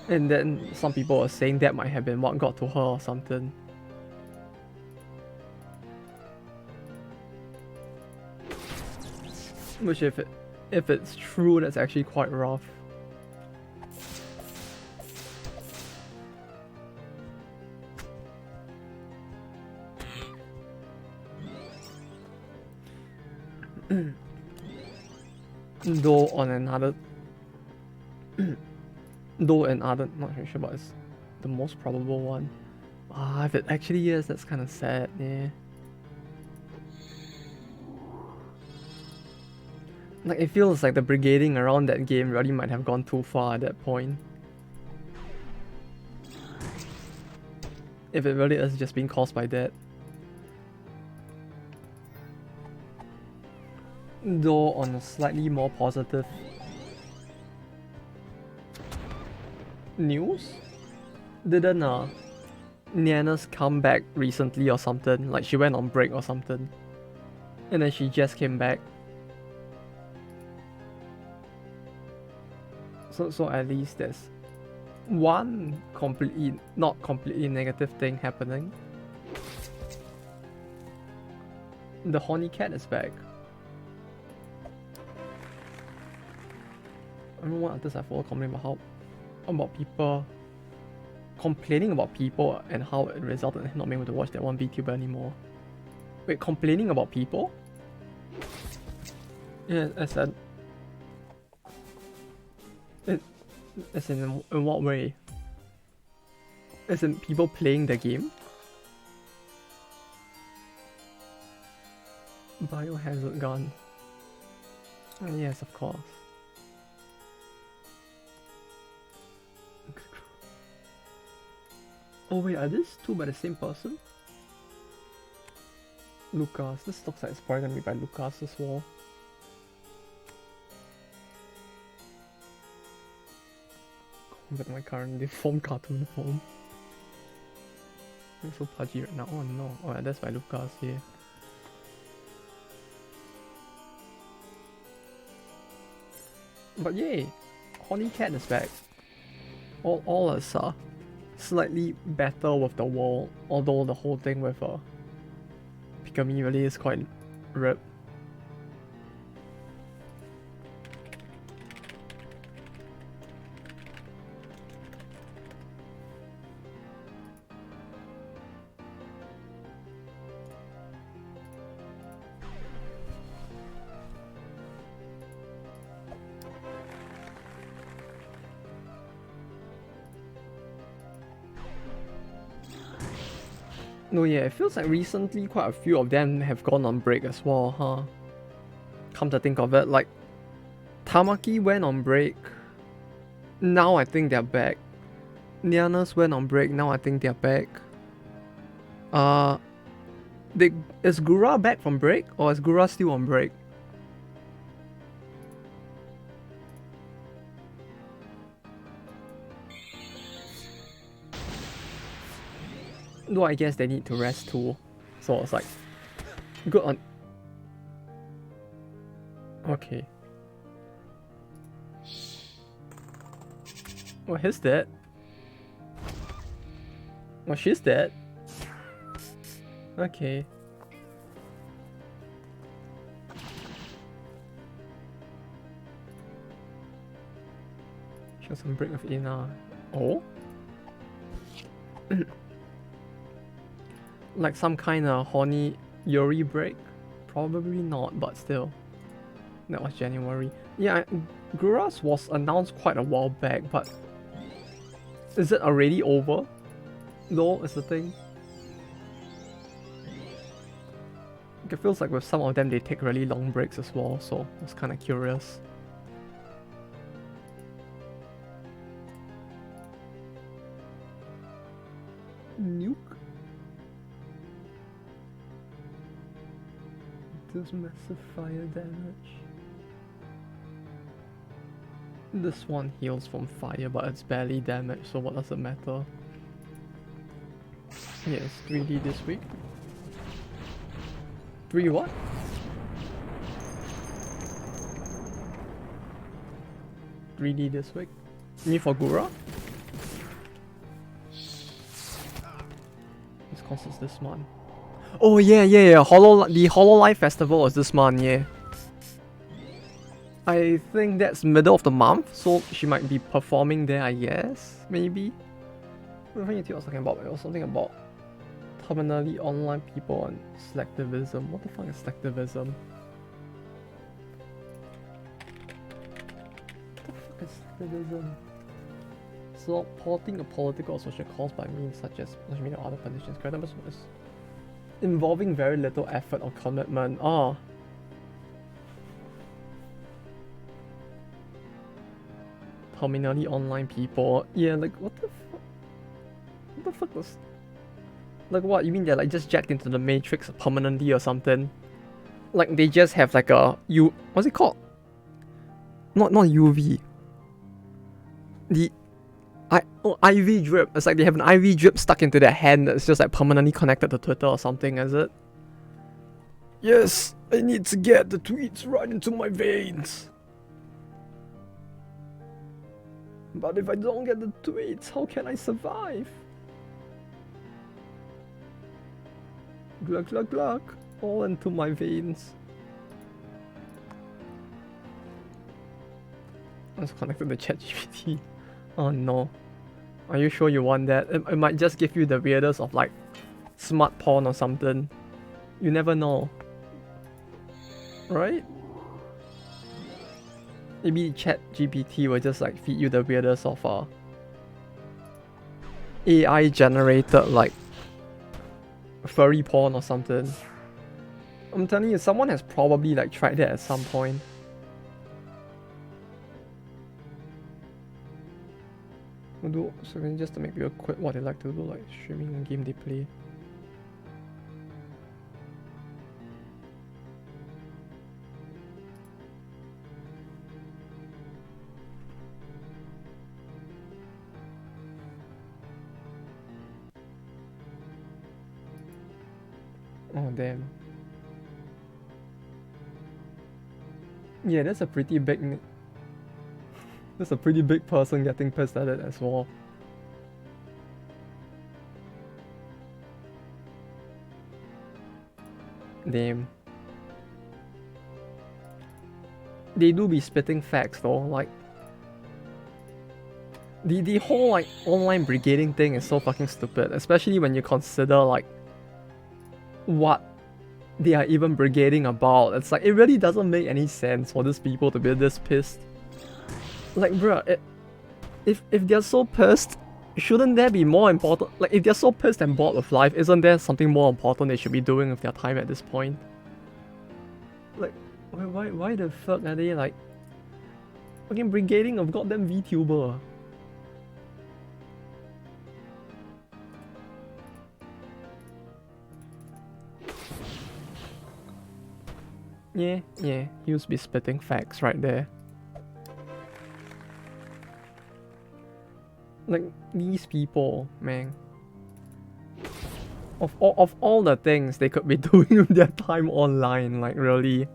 And then some people were saying that might have been what got to her or something. Which if it's true, that's actually quite rough. Though on another Though another, not really sure, but it's the most probable one. Ah, if it actually is, that's kind of sad, yeah. Like, it feels like the brigading around that game really might have gone too far at that point. If it really is just being caused by that. Though on a slightly more positive news, didn't Niana's come back recently or something? Like she went on break or something, and then she just came back. So at least there's one not completely negative thing happening. The horny cat is back. I don't know what others I follow complaining about people complaining about people and how it resulted in him not being able to watch that one VTuber anymore. Wait, complaining about people? Yeah, as in As in what way? As in people playing the game? Biohazard gun. Yes, of course. Oh wait, are these two by the same person? Lucas. This looks like it's probably gonna be by Lucas as well. With my current deformed cartoon form. I'm so pudgy right now. Oh no. Oh yeah, that's by Lucas here. But yay! Horny Cat is back. All is slightly better with the world, although the whole thing with Pikami really is quite ripped. No, yeah, it feels like recently quite a few of them have gone on break as well, huh? Come to think of it, like Tamaki went on break. Now I think they're back. Nianas went on break. Now I think they're back. Is Gura back from break or is Gura still on break? Though I guess they need to rest too. So it's like good on. Okay. Well, he's dead. Well, she's dead. Okay. She has some break with Ina. Oh? Like some kind of horny Yuri break? Probably not, but still. That was January. Yeah, Guras was announced quite a while back, but is it already over? No, is the thing. It feels like with some of them they take really long breaks as well, so I was kind of curious. Nuke? Does massive fire damage. This one heals from fire, but it's barely damaged, so what does it matter? Yes, 3D this week. 3 what? ...3D this week? Me for Gura? This concert's this month. Oh yeah, the Hololive Festival is this month, yeah. I think that's middle of the month, so she might be performing there, I guess, maybe. I think I was talking about, it was something about terminally online people and selectivism. What the fuck is selectivism? What the fuck is selectivism? Supporting a political or social cause by means such as social media or other conditions. Correct number is involving very little effort or commitment. Oh. Terminally online people. Yeah, like what the fuck? What the fuck was... Like what? You mean they're like just jacked into the matrix permanently or something? Like they just have like a what's it called? Not UV. The IV drip. It's like they have an IV drip stuck into their hand that's just like permanently connected to Twitter or something, is it? Yes, I need to get the tweets right into my veins. But if I don't get the tweets, how can I survive? Glug glug glug, all into my veins. Let's connect to the ChatGPT. Oh no. Are you sure you want that? It might just give you the weirdest of like smart porn or something. You never know. Right? Maybe Chat GPT will just like feed you the weirdest of AI generated like furry porn or something. I'm telling you, someone has probably like tried that at some point. So just to make people quit what they like to do, like streaming a game they play. Oh damn. Yeah, that's a pretty big that's a pretty big person getting pissed at it as well. Damn. They do be spitting facts though, like the whole like online brigading thing is so fucking stupid, especially when you consider like what they are even brigading about. It's like it really doesn't make any sense for these people to be this pissed. Like bruh, if they're so pissed, shouldn't there be more important, like if they're so pissed and bored with life, isn't there something more important they should be doing with their time at this point? Like why the fuck are they like fucking brigading of goddamn VTuber? Yeah, he used to be spitting facts right there. Like, these people, man. Of all the things they could be doing with their time online, like, really.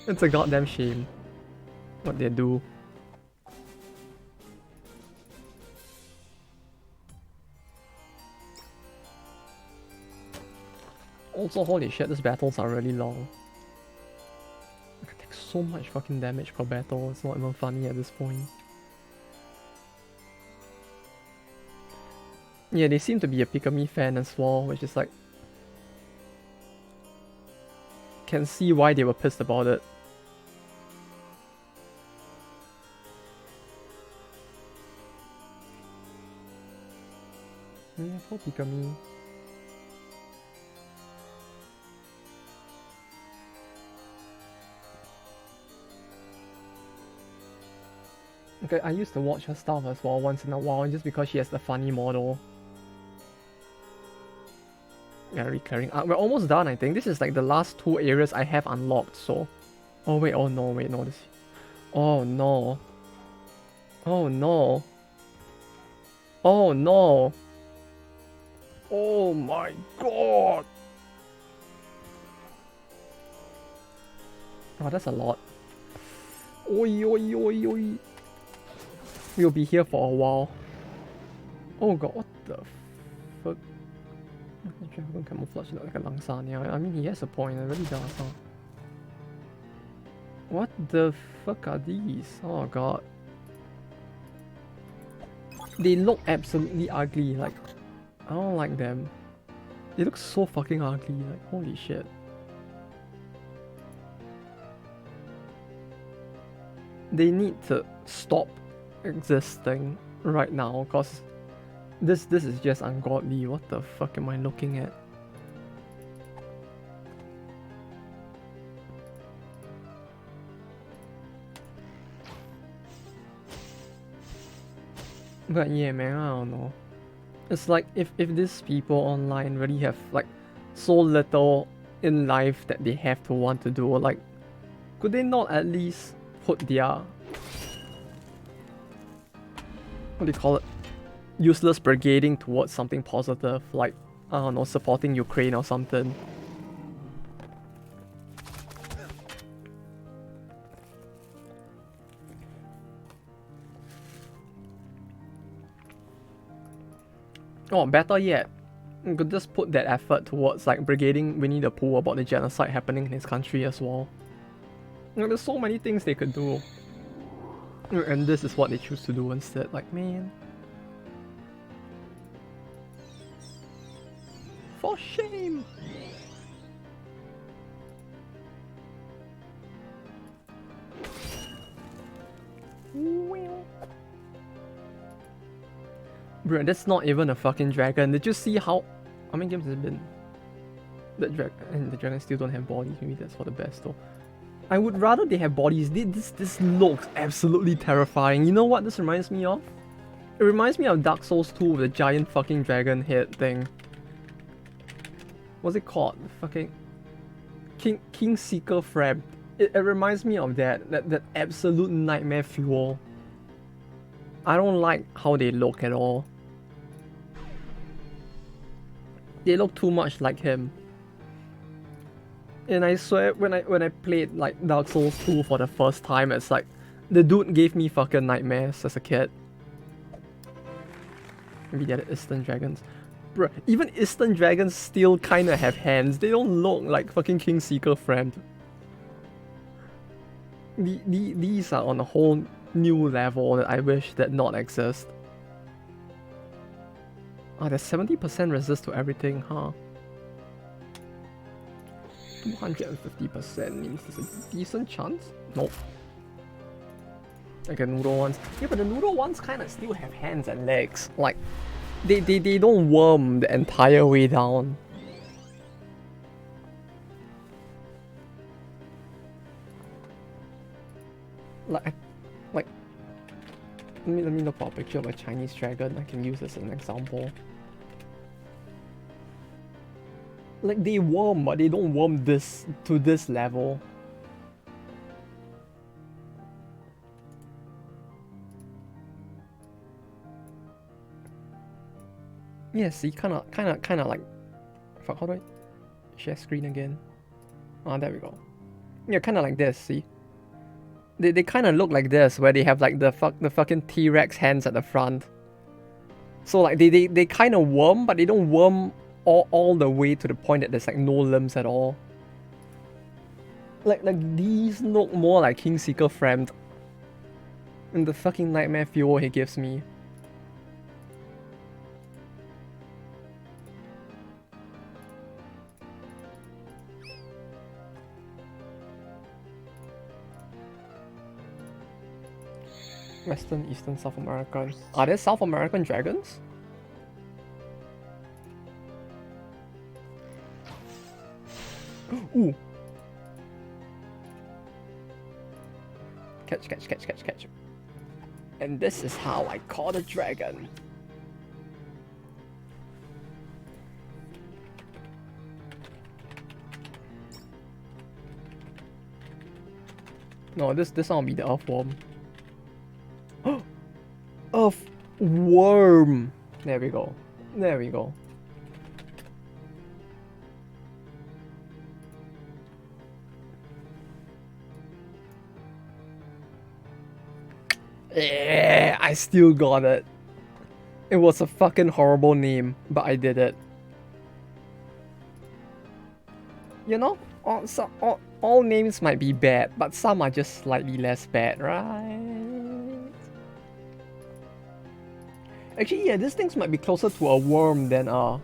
It's a goddamn shame what they do. Also, holy shit, these battles are really long. I take so much fucking damage per battle, it's not even funny at this point. Yeah, they seem to be a Pikami fan as well, which is like... Can see why they were pissed about it. Yeah, for Pikami. Okay, I used to watch her stuff as well once in a while just because she has the funny model. Yeah, recurring. We're almost done, I think. This is like the last 2 areas I have unlocked, so... Oh wait, oh no, wait, no, this... Oh no. Oh no. Oh no. Oh my god. Oh, that's a lot. Oi, oi, oi, oi. We'll be here for a while. Oh god, what the fuck? Dragon camouflage look like a Langsanya. I mean, he has a point, it really does, huh? What the fuck are these? Oh god. They look absolutely ugly, like, I don't like them. They look so fucking ugly, like, holy shit. They need to stop existing right now, cause this is just ungodly. What the fuck am I looking at? But yeah, man, I don't know. It's like if these people online really have like so little in life that they have to want to do, like could they not at least put their, what do you call it, useless brigading towards something positive, like, I don't know, supporting Ukraine or something? Or better yet, you could just put that effort towards like brigading Winnie the Pooh about the genocide happening in his country as well. There's so many things they could do. And this is what they choose to do instead, like, man. For shame! Bro, that's not even a fucking dragon. Did you see how many games has it been? The dragons still don't have bodies. Maybe that's for the best though. I would rather they have bodies. This looks absolutely terrifying. You know what this reminds me of? It reminds me of Dark Souls 2 with the giant fucking dragon head thing. What's it called? Fucking King Seeker Frab. It reminds me of that absolute nightmare fuel. I don't like how they look at all. They look too much like him. And I swear, when I played like Dark Souls 2 for the first time, it's like the dude gave me fucking nightmares as a kid. Maybe they're the Eastern Dragons. Bruh, even Eastern Dragons still kinda have hands. They don't look like fucking King Seeker friend. These are on a whole new level that I wish that not exist. Ah, there's 70% resist to everything, huh? 250% means there's a decent chance? Nope. Like the noodle ones. Yeah, but the noodle ones kinda still have hands and legs. Like, they don't worm the entire way down. Like, let me look for a picture of a Chinese dragon I can use as an example. Like, they worm, but they don't worm this to this level. Yeah, see, kinda like, fuck, how do I share screen again? Ah, there we go. Yeah, kinda like this, see? They kinda look like this, where they have like the fucking T-Rex hands at the front. So like, they kinda worm, but they don't worm all the way to the point that there's like no limbs at all. Like these look more like King Seeker framed. And the fucking nightmare fuel he gives me. Western, Eastern, South American. Are there South American dragons? Ooh. Catch. And this is how I caught a dragon. No, this one will be the earthworm. Earthworm! There we go. There we go. Yeah, I still got it. It was a fucking horrible name, but I did it. You know, all names might be bad, but some are just slightly less bad, right? Actually, yeah, these things might be closer to a worm than a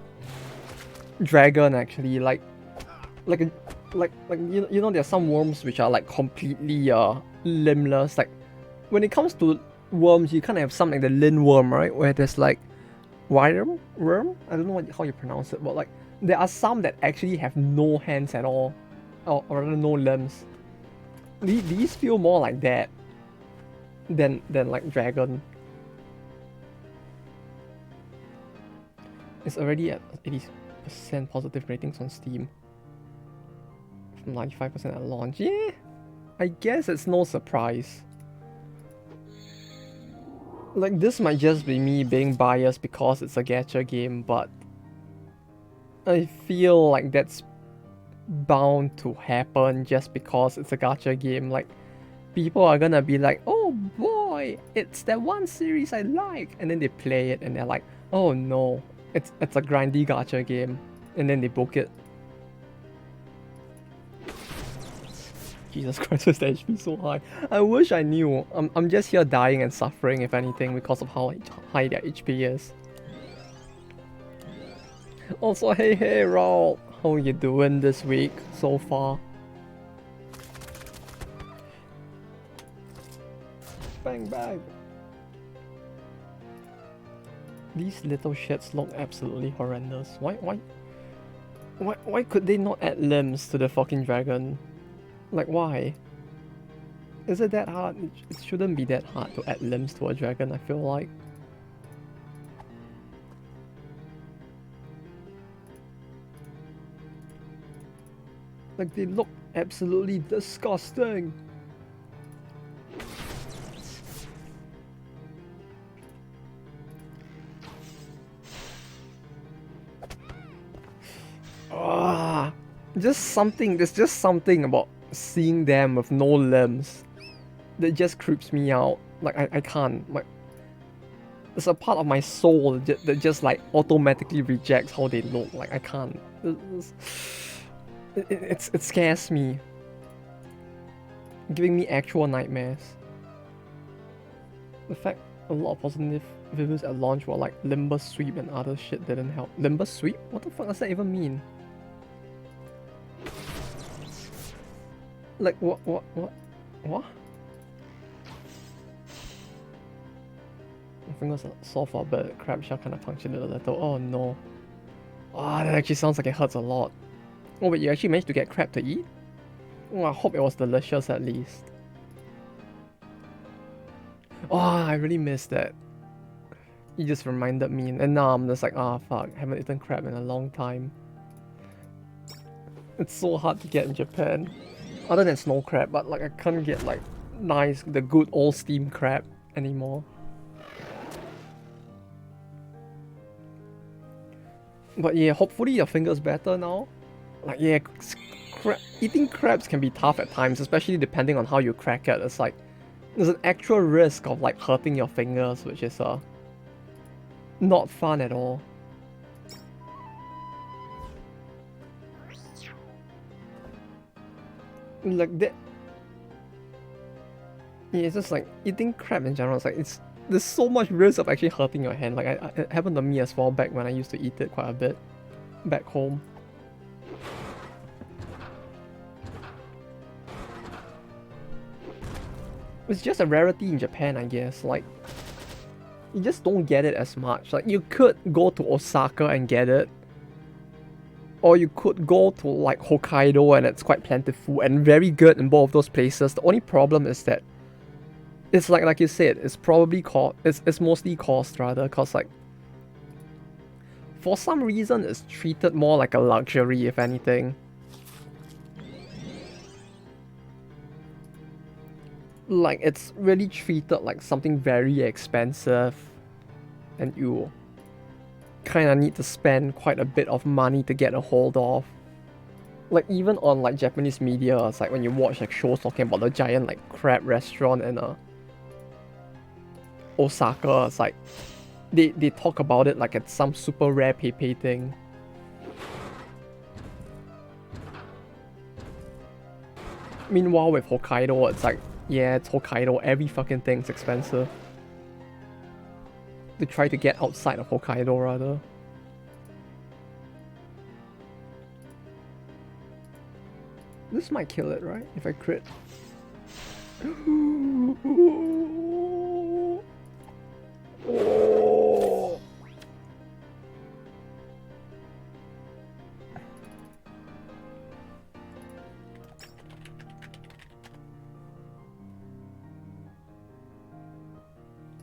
dragon. Actually, like you know, there are some worms which are like completely limbless. Like when it comes to worms, you kind of have something like the lindworm, right? Where there's like worm. I don't know how you pronounce it, but like there are some that actually have no hands at all, or rather no limbs. These feel more like that than like dragon. It's already at 80% positive ratings on Steam. From 95% at launch. Yeah, I guess it's no surprise. Like, this might just be me being biased because it's a gacha game, but I feel like that's bound to happen just because it's a gacha game. Like, people are gonna be like, oh boy, it's that one series I like, and then they play it and they're like, oh no, it's a grindy gacha game, and then they book it. Jesus Christ, is the HP so high? I wish I knew. I'm just here dying and suffering, if anything, because of how high their HP is. Also, hey Raul, how you doing this week so far? Bang bang. These little shits look absolutely horrendous. Why could they not add limbs to the fucking dragon? Like why? Is it that hard? It shouldn't be that hard to add limbs to a dragon, I feel like. Like they look absolutely disgusting. Ah, there's just something about seeing them with no limbs that just creeps me out. Like I can't. Like there's a part of my soul that just like automatically rejects how they look. Like I can't. It scares me. Giving me actual nightmares. The fact a lot of positive reviews at launch were like Limbus Sweep and other shit didn't help. Limbus Sweep? What the fuck does that even mean? Like what? My fingers are sore for a bit. Crab shell kind of punctured it a little. Oh no. Ah, that actually sounds like it hurts a lot. Oh wait, you actually managed to get crab to eat? Oh, I hope it was delicious at least. Oh, I really missed that. You just reminded me, and now I'm just like, ah, fuck, haven't eaten crab in a long time. It's so hard to get in Japan. Other than snow crab, but like I can't get like nice, the good old steamed crab anymore. But yeah, hopefully your finger's better now. Like yeah, eating crabs can be tough at times, especially depending on how you crack it. It's like there's an actual risk of like hurting your fingers, which is not fun at all. Like that. Yeah, it's just like eating crab in general. It's like there's so much risk of actually hurting your hand. Like it happened to me as well back when I used to eat it quite a bit back home. It's just a rarity in Japan, I guess. Like you just don't get it as much. Like you could go to Osaka and get it, or you could go to like Hokkaido and it's quite plentiful and very good in both of those places. The only problem is that it's like you said, it's probably it's mostly cost rather, cause like for some reason it's treated more like a luxury if anything. Like it's really treated like something very expensive, and you kind of need to spend quite a bit of money to get a hold of. Like even on like Japanese media, it's like when you watch like shows talking about the giant like crab restaurant in Osaka, it's like they talk about it like it's some super rare Pepe thing. Meanwhile with Hokkaido, it's like, yeah, it's Hokkaido, every fucking thing's expensive. They try to get outside of Hokkaido rather. This might kill it, right? If I crit. Oh.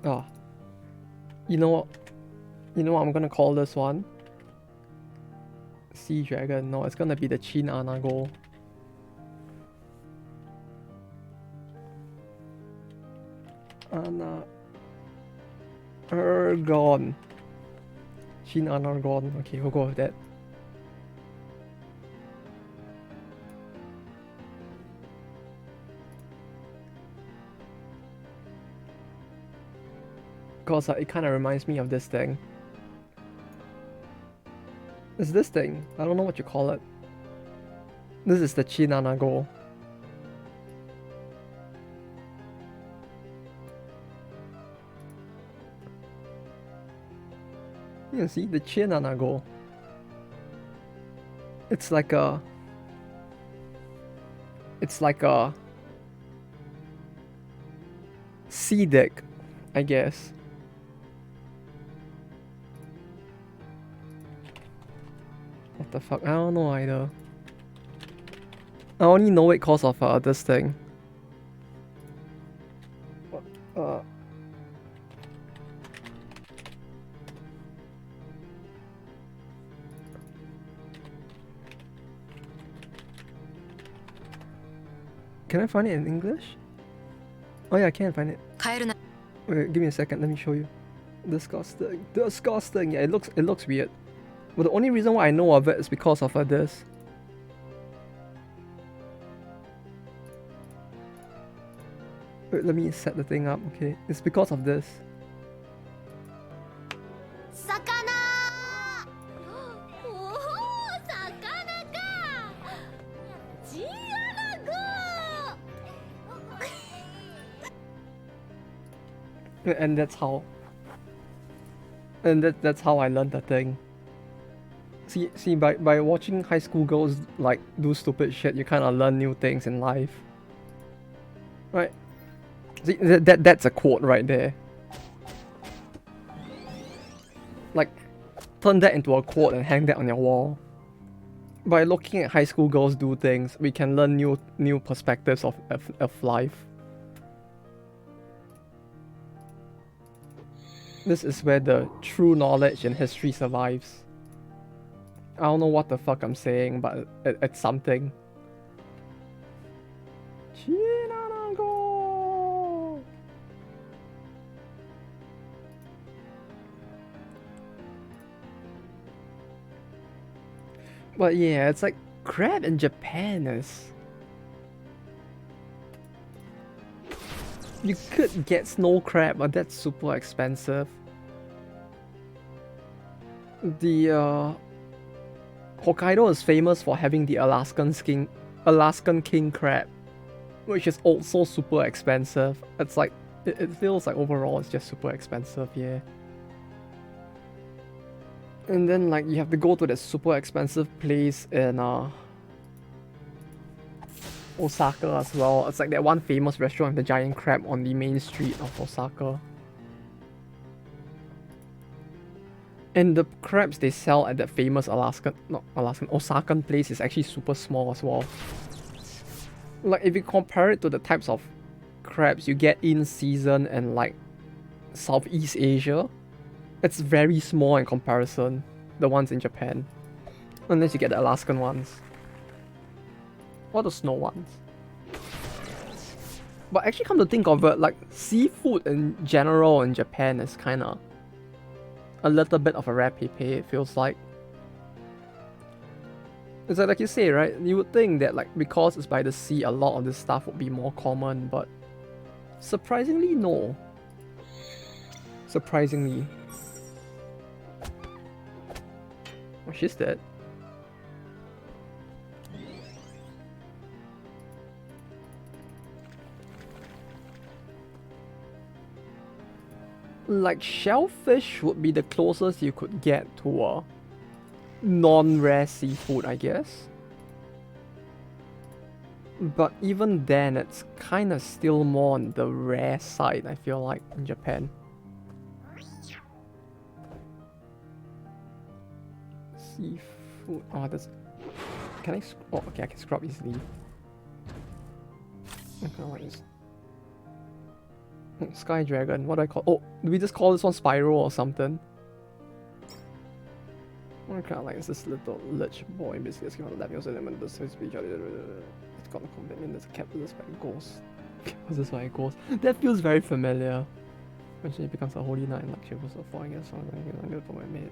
Oh. You know what? You know what I'm gonna call this one? Sea Dragon. No, it's gonna be the Chin Anago. Ergon. Chin Anagon. Okay, we'll go with that. Because it kind of reminds me of this thing. It's this thing. I don't know what you call it. This is the Chin Anago. You can see the Chin Anago. It's like a C deck, I guess. What the fuck? I don't know either. I only know it cause of this thing. Can I find it in English? Oh yeah, I can find it. Wait, give me a second. Let me show you. Disgusting. Disgusting. Yeah, it looks weird. But the only reason why I know of it is because of this. Wait, let me set the thing up. Okay, it's because of this. And that's how. And that's how I learned the thing. See, by watching high school girls like do stupid shit, you kind of learn new things in life. Right? See, that's a quote right there. Like, turn that into a quote and hang that on your wall. By looking at high school girls do things, we can learn new perspectives of life. This is where the true knowledge in history survives. I don't know what the fuck I'm saying, but it's something. Chinanago! But yeah, it's like crab in Japan is... You could get snow crab, but that's super expensive. The Hokkaido is famous for having the Alaskan king crab, which is also super expensive. It's like it feels like overall it's just super expensive, yeah. And then like you have to go to this super expensive place in Osaka as well. It's like that one famous restaurant with the giant crab on the main street of Osaka. And the crabs they sell at that famous Osakan place is actually super small as well. Like if you compare it to the types of crabs you get in season and like Southeast Asia, it's very small in comparison, the ones in Japan. Unless you get the Alaskan ones. Or the snow ones. But actually come to think of it, like seafood in general in Japan is kinda a little bit of a rare pepe, it feels like. It's like you say, right? You would think that like because it's by the sea, a lot of this stuff would be more common, but surprisingly no. Surprisingly. Oh, she's dead. Like shellfish would be the closest you could get to a non-rare seafood, I guess. But even then, it's kind of still more on the rare side, I feel like, in Japan. Seafood. Oh, that's. Can I? Oh, okay, I can scrub easily. Okay, what is? Sky Dragon. What do I call? Oh, do we just call this one Spyro or something? Okay, like it's this little lich boy basically escaped from the lab. He also limited the speech. It's got a companion that's kept this by a ghost. What's this by a ghost? That feels very familiar. Eventually it becomes a holy night and luxury was so far, I guess. I'm good for my mate.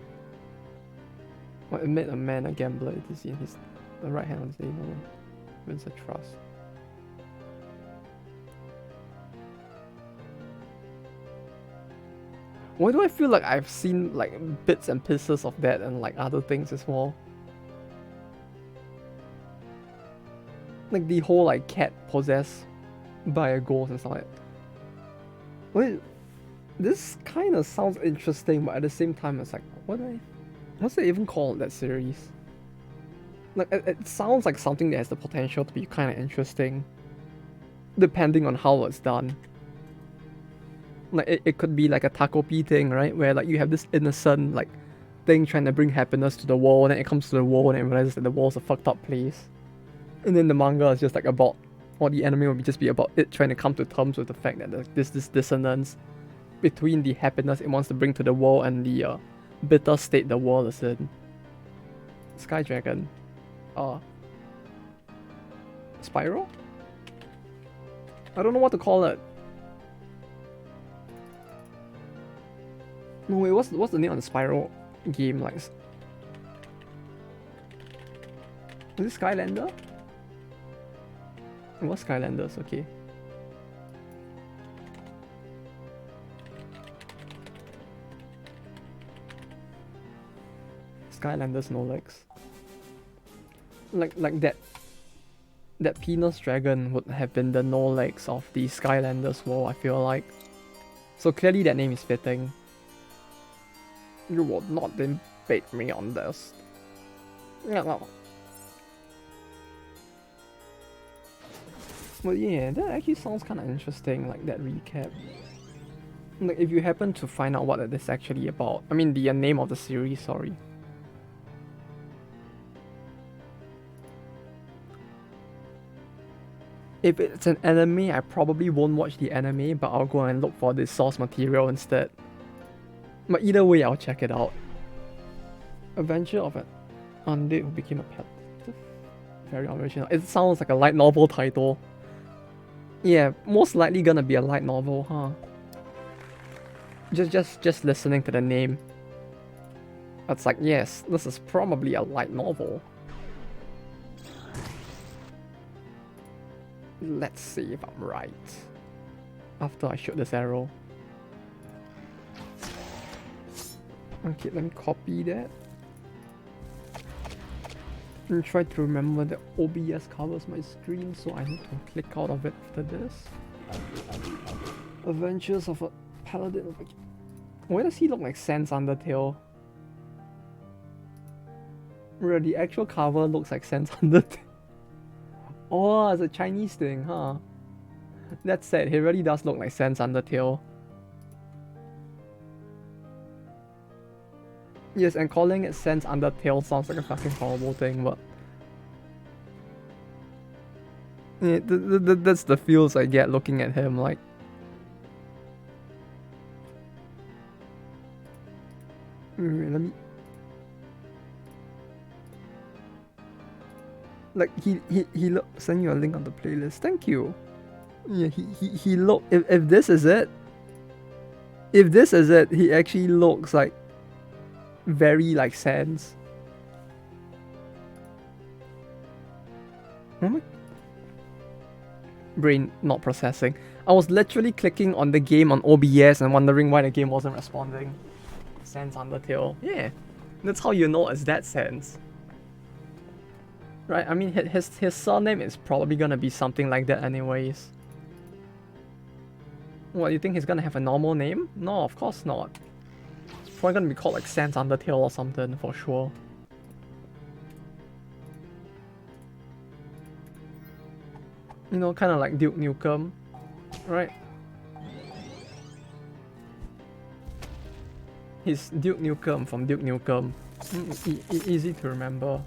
Well, it made a man a gambler to see his the right hand on his table. Wins a trust. Why do I feel like I've seen like bits and pieces of that and like other things as well? Like the whole like cat possessed by a ghost and stuff like that. Wait, this kind of sounds interesting, but at the same time it's like, what's it even called, that series? Like it sounds like something that has the potential to be kind of interesting, depending on how it's done. Like it could be like a Takopi thing, right? Where like you have this innocent like thing trying to bring happiness to the world, and then it comes to the world and it realizes that the world's a fucked up place. And then the manga is just like about, or the anime will just be about it trying to come to terms with the fact that there's this dissonance between the happiness it wants to bring to the world and the bitter state the world is in. Sky Dragon. Spyro? I don't know what to call it. No wait, what's the name of the Spyro game? Like, is it Skylander? What's Skylanders? Okay. Skylanders no legs. Like that penis dragon would have been the no legs of the Skylanders world, I feel like. So clearly that name is fitting. You would not debate me on this. No. But yeah, that actually sounds kind of interesting, like that recap. Like if you happen to find out what it is actually about, I mean the name of the series, sorry. If it's an anime, I probably won't watch the anime, but I'll go and look for the source material instead. But either way, I'll check it out. Adventure of an Undead Who Became a Pet. Very original. It sounds like a light novel title. Yeah, most likely gonna be a light novel, huh? Just listening to the name. It's like, yes, this is probably a light novel. Let's see if I'm right. After I shoot this arrow. Okay, let me copy that. And try to remember that OBS covers my screen, so I need to click out of it after this. Adventures of a Paladin. Why does he look like Sans Undertale? Bro, the actual cover looks like Sans Undertale. Oh, it's a Chinese thing, huh? That said, he really does look like Sans Undertale. Yes, and calling it Sans Undertale sounds like a fucking horrible thing, but... yeah, that's the feels I get looking at him, like... Wait, let me... Like, he look... Send you a link on the playlist. Thank you. Yeah, he look... If this is it... If this is it, he actually looks like... very like Sans. Oh my... Brain not processing. I was literally clicking on the game on OBS and wondering why the game wasn't responding. Sans Undertale. Yeah. That's how you know it's that Sans. Right, I mean his surname is probably gonna be something like that anyways. What, you think he's gonna have a normal name? No, of course not. It's probably gonna be called like Sans Undertale or something for sure. You know, kind of like Duke Nukem, right? He's Duke Nukem from Duke Nukem. Easy to remember.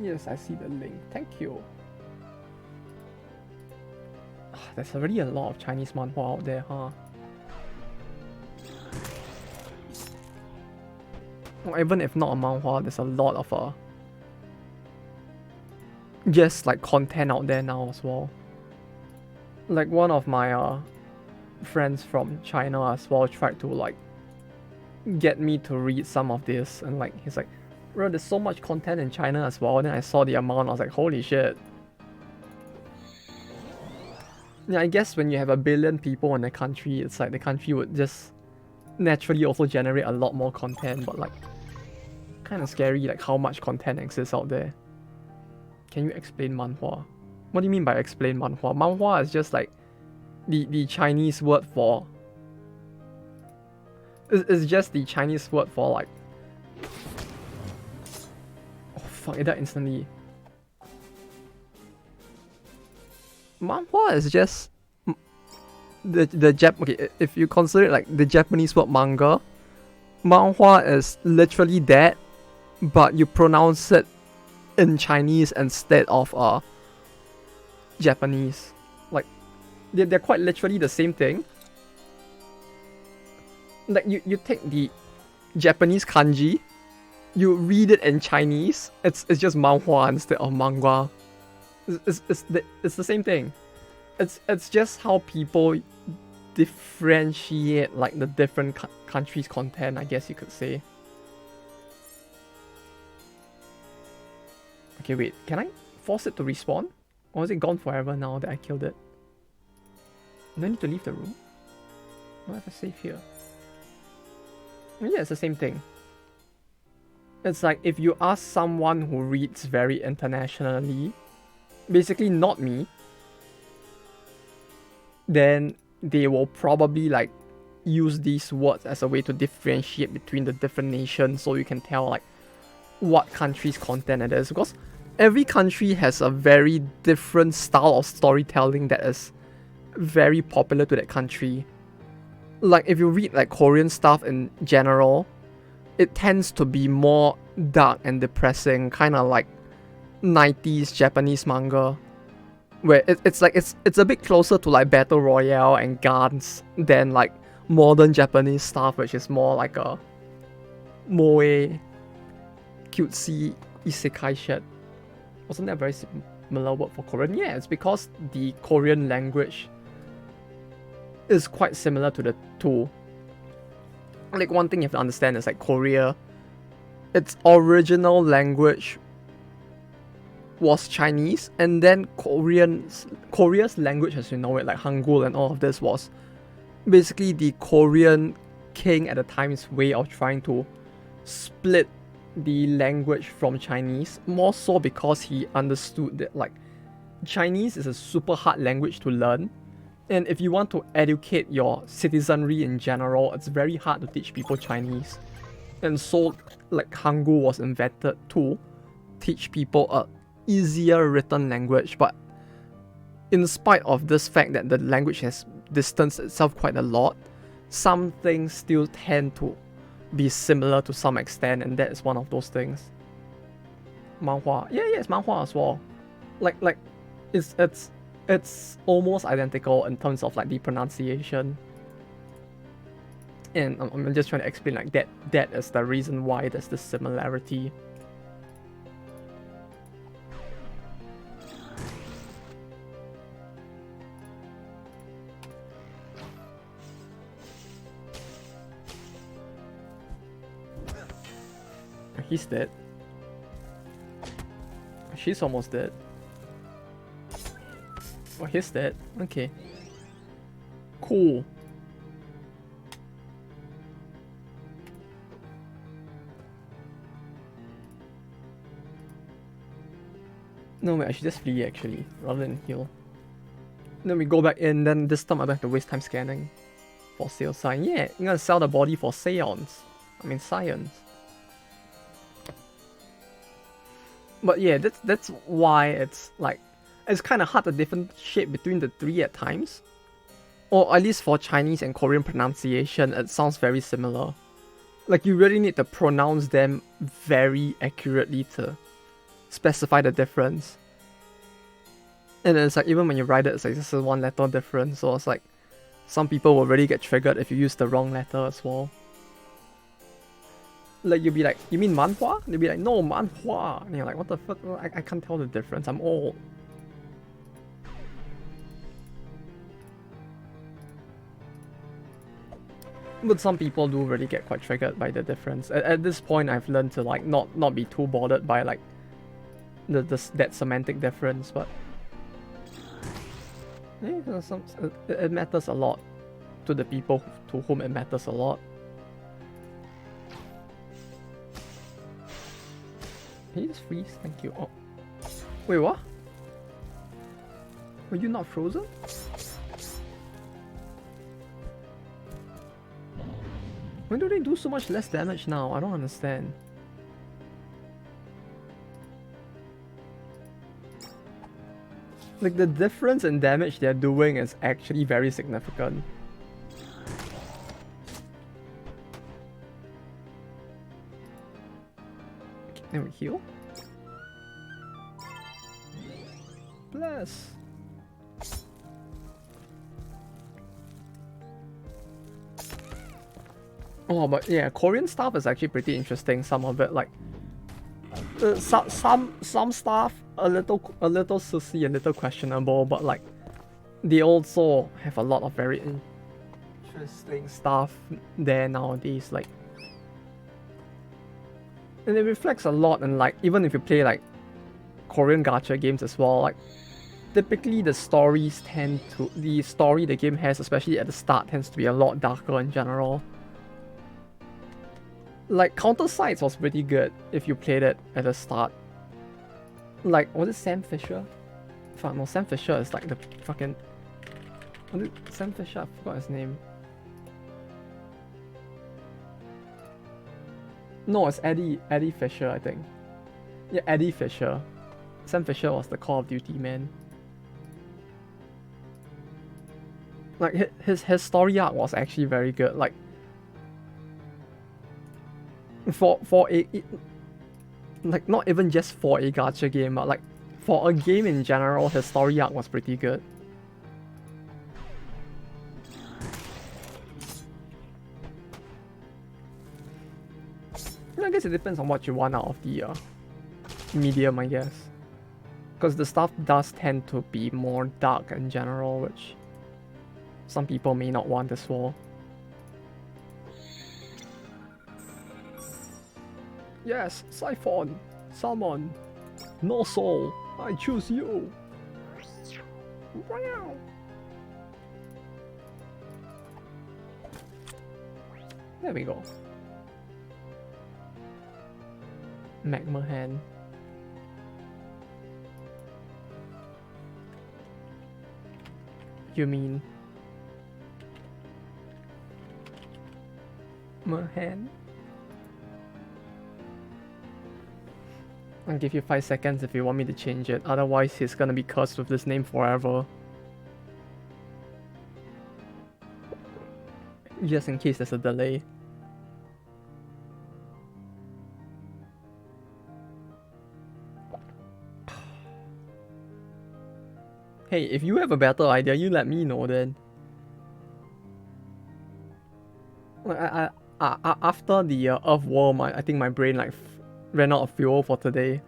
Yes, I see the link. Thank you. There's already a lot of Chinese manhwa out there, huh? Well, even if not a manhwa, there's a lot of just like content out there now as well. Like one of my friends from China as well tried to like get me to read some of this, and like he's like, bro, there's so much content in China as well. Then I saw the amount, I was like, holy shit. Yeah, I guess when you have 1 billion people in the country, it's like the country would just naturally also generate a lot more content, but like kind of scary like how much content exists out there. Can you explain manhwa? What do you mean by explain manhwa? Manhwa is just like the Chinese word for... It's just the Chinese word for like Oh fuck, it died instantly. Manhwa is just okay, if you consider it like the Japanese word manga, manhwa is literally that, but you pronounce it in Chinese instead of Japanese. Like they're quite literally the same thing. Like you take the Japanese kanji, you read it in Chinese, it's just manhwa instead of manga. It's the same thing. It's just how people differentiate like the different countries' content, I guess you could say. Okay, wait, can I force it to respawn? Or is it gone forever now that I killed it? Do I need to leave the room? I have a save here. Oh, yeah, it's the same thing. It's like if you ask someone who reads very internationally, basically not me, then they will probably like use these words as a way to differentiate between the different nations, so you can tell like what country's content it is, because every country has a very different style of storytelling that is very popular to that country. Like if you read like Korean stuff in general, it tends to be more dark and depressing, kind of like 90s Japanese manga, where it's a bit closer to like battle royale and guns than like modern Japanese stuff, which is more like a moe, cutesy isekai shit. Wasn't that a very similar word for Korean? Yeah, it's because the Korean language is quite similar to the two. Like one thing you have to understand is like Korea, its original language was Chinese, and then Korea's language as you know it, like Hangul and all of this, was basically the Korean king at the time's way of trying to split the language from Chinese, more so because he understood that like Chinese is a super hard language to learn, and if you want to educate your citizenry in general, it's very hard to teach people Chinese. And so like Hangul was invented to teach people a easier written language, but in spite of this fact that the language has distanced itself quite a lot, some things still tend to be similar to some extent, and that is one of those things. Manhwa, yeah, it's manhwa as well. Like it's almost identical in terms of like the pronunciation. And I'm just trying to explain like that is the reason why there's this similarity. He's dead. She's almost dead. Oh, he's dead. Okay. Cool. No, wait, I should just flee actually, rather than heal. Then we go back in, then this time I don't have to waste time scanning for sale sign. Yeah, I'm gonna sell the body for science. But yeah, that's why it's like, it's kind of hard to differentiate between the three at times. Or at least for Chinese and Korean pronunciation, it sounds very similar. Like you really need to pronounce them very accurately to specify the difference. And it's like even when you write it, it's like this is one letter difference. So it's like some people will really get triggered if you use the wrong letter as well. Like you'll be like, you mean manhwa? They'll be like, no, manhwa. And you're like, what the fuck? I can't tell the difference. I'm old. But some people do really get quite triggered by the difference. At this point, I've learned to like not be too bothered by like that semantic difference. But yeah, it matters a lot to the people to whom it matters a lot. Can you just freeze? Thank you. Oh. Wait, what? Were you not frozen? When do they do so much less damage now? I don't understand. Like the difference in damage they're doing is actually very significant. Can we heal? Bless. Oh, but yeah, Korean stuff is actually pretty interesting. Some of it, like some stuff a little sussy, a little questionable, but like they also have a lot of very interesting stuff there nowadays. Like, and it reflects a lot. And like, even if you play like Korean gacha games as well, like typically the story the game has, especially at the start, tends to be a lot darker in general. Like, Counter Sights was pretty good if you played it at the start. Like, was it Sam Fisher? Fuck, no, Sam Fisher is like the fucking... Was it Sam Fisher? I forgot his name. No, it's Eddie Fisher, I think. Yeah, Eddie Fisher. Sam Fisher was the Call of Duty man. Like, his story arc was actually very good. Like, for a like, not even just for a gacha game, but like for a game in general, his story arc was pretty good. I guess it depends on what you want out of the medium, I guess, because the stuff does tend to be more dark in general, which some people may not want as well. Yes, Siphon, Salmon, no soul, I choose you. Wow. There we go. Magma Hand. You mean Mahan? I'll give you 5 seconds if you want me to change it, otherwise he's gonna be cursed with this name forever. Just in case there's a delay. Hey, if you have a better idea, you let me know then. After the Earthworm, I think my brain like ran out of fuel for today.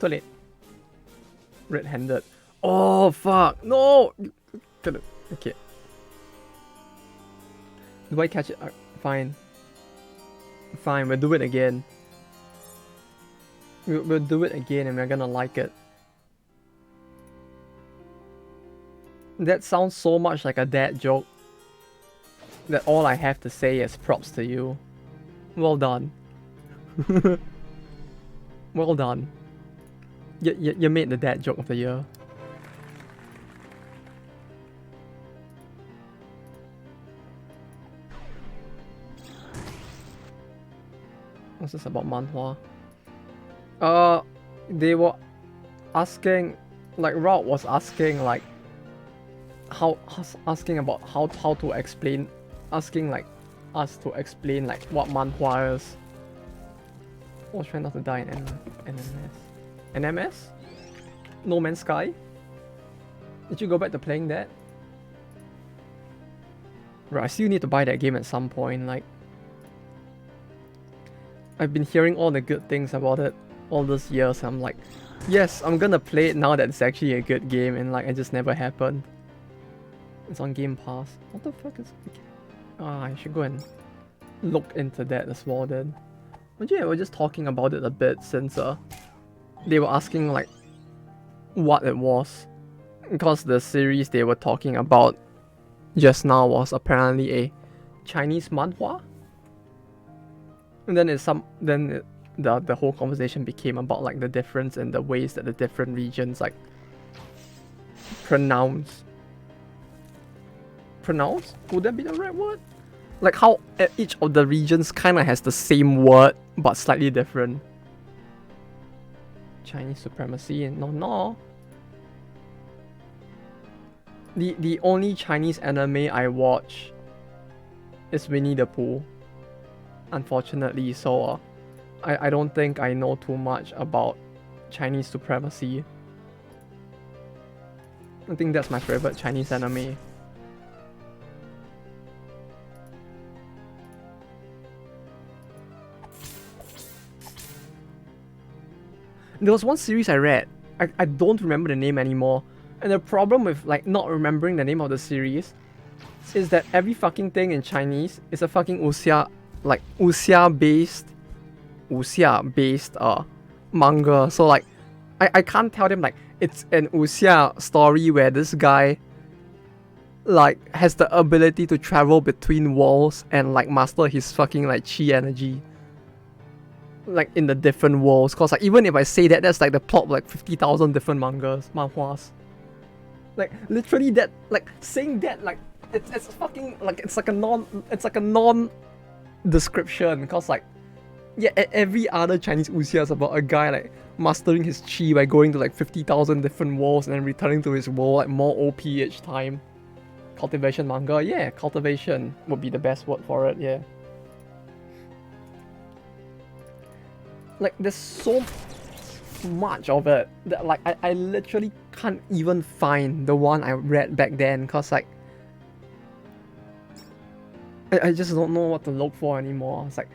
Too late. Red-handed. Oh fuck! No! Okay. Do I catch it? Fine. Fine, we'll do it again. We'll do it again and we're gonna like it. That sounds so much like a dad joke that all I have to say is props to you. Well done. Well done. You made the dad joke of the year. What's this about manhwa? They were asking, like Rob was asking, like asking about how to explain, asking like us to explain like what manhwa is. I was trying not to die in NMS. NMS? No Man's Sky? Did you go back to playing that? Right, I still need to buy that game at some point. Like, I've been hearing all the good things about it all those years. I'm like, yes, I'm gonna play it now that it's actually a good game, and like, it just never happened. It's on Game Pass. What the fuck is it? I should go and look into that as well then. But yeah, we're just talking about it a bit since they were asking like what it was, because the series they were talking about just now was apparently a Chinese manhwa. And then the whole conversation became about like the difference in the ways that the different regions like pronounce pronounce? Would that be the right word? Like how each of the regions kind of has the same word but slightly different. Chinese supremacy, no. The only Chinese anime I watch is Winnie the Pooh. Unfortunately, so I don't think I know too much about Chinese supremacy. I think that's my favorite Chinese anime. There was one series I read. I don't remember the name anymore. And the problem with like not remembering the name of the series is that every fucking thing in Chinese is a fucking wuxia based manga. So like I can't tell them like it's an wuxia story where this guy like has the ability to travel between worlds and like master his fucking like chi energy. Like in the different worlds, cause like even if I say that, that's like the plot of, like 50,000 different manhwas. Like literally that, like saying that, like it's fucking like it's like a non description, cause like yeah, every other Chinese wuxia is about a guy like mastering his chi by going to like 50,000 different worlds and then returning to his world like more OP each time. Cultivation manga, yeah, cultivation would be the best word for it, yeah. Like there's so much of it that like I literally can't even find the one I read back then, cause like I just don't know what to look for anymore. It's like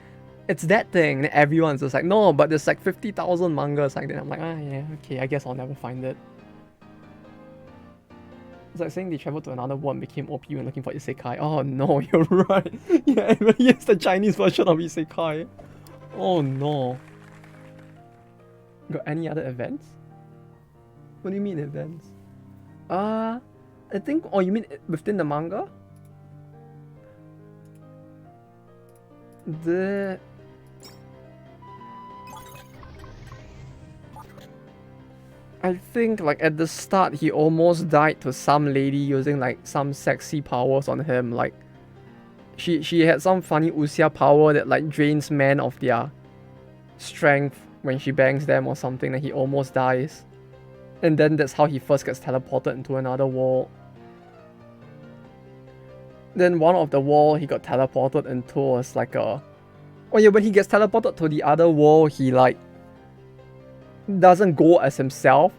it's that thing that everyone's just like, no, but there's like 50,000 mangas like that. I'm like, yeah, okay, I guess I'll never find it. It's like saying they traveled to another world and became OP when looking for isekai. Oh no, you're right. Yeah, it really is the Chinese version of isekai. Oh no. Got any other events? What do you mean events? I think, oh, you mean within the manga? I think like at the start he almost died to some lady using like some sexy powers on him. Like she had some funny wuxia power that like drains men of their strength when she bangs them or something, and he almost dies. And then that's how he first gets teleported into another world. Then one of the world he got teleported into was like a... Oh yeah, when he gets teleported to the other world, he like doesn't go as himself.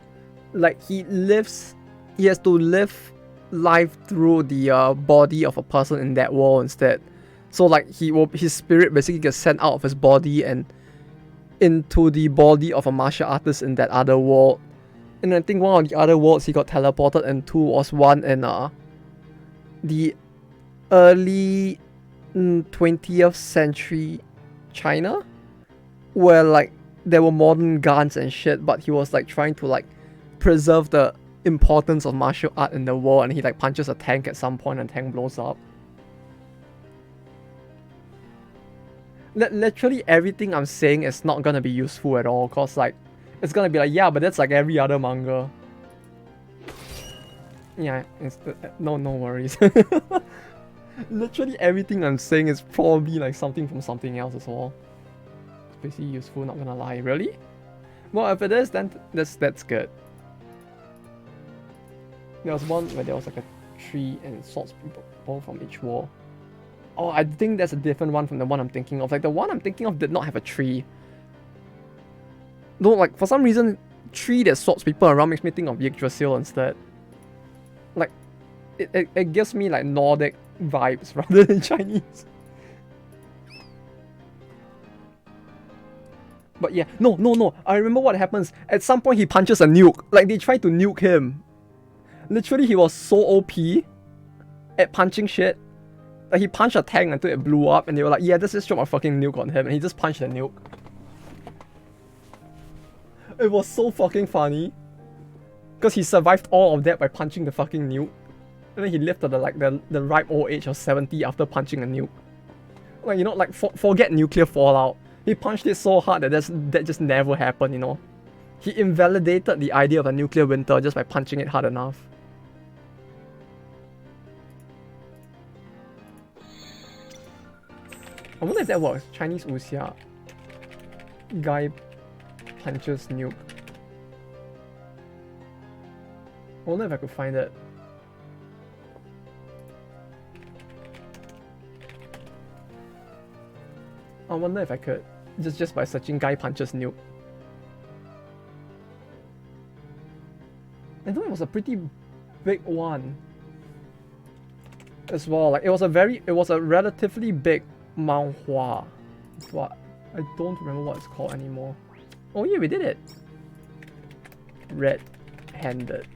Like he has to live life through the body of a person in that world instead. So like his spirit basically gets sent out of his body and into the body of a martial artist in that other world. And I think one of the other worlds he got teleported into was one in the early 20th century China, where like there were modern guns and shit, but he was like trying to like preserve the importance of martial art in the world, and he like punches a tank at some point and the tank blows up. Literally everything I'm saying is not gonna be useful at all, cause like it's gonna be like, yeah, but that's like every other manga. Yeah, it's no worries. Literally everything I'm saying is probably like something from something else as well. It's basically useful, not gonna lie. Really? Well, if it is, then that's good. There was one where there was like a tree and it sorts people from each wall. Oh, I think that's a different one from the one I'm thinking of. Like the one I'm thinking of did not have a tree. No, like for some reason, tree that sorts people around makes me think of Yggdrasil instead. Like, it gives me like Nordic vibes rather than Chinese. But yeah, no. I remember what happens. At some point he punches a nuke. Like they tried to nuke him. Literally he was so OP at punching shit. Like he punched a tank until it blew up and they were like, yeah, let's just drop a fucking nuke on him, and he just punched the nuke. It was so fucking funny. Because he survived all of that by punching the fucking nuke. And then he lived to the ripe old age of 70 after punching a nuke. Like, you know, like forget nuclear fallout. He punched it so hard that that just never happened, you know. He invalidated the idea of a nuclear winter just by punching it hard enough. I wonder if that works. Chinese wuxia. Guy punches nuke. I wonder if I could find it. I wonder if I could. Just by searching guy punches nuke. I thought it was a pretty big one as well. Like it was a relatively big manhua, but I don't remember what it's called anymore. Oh yeah, we did it. Red-handed.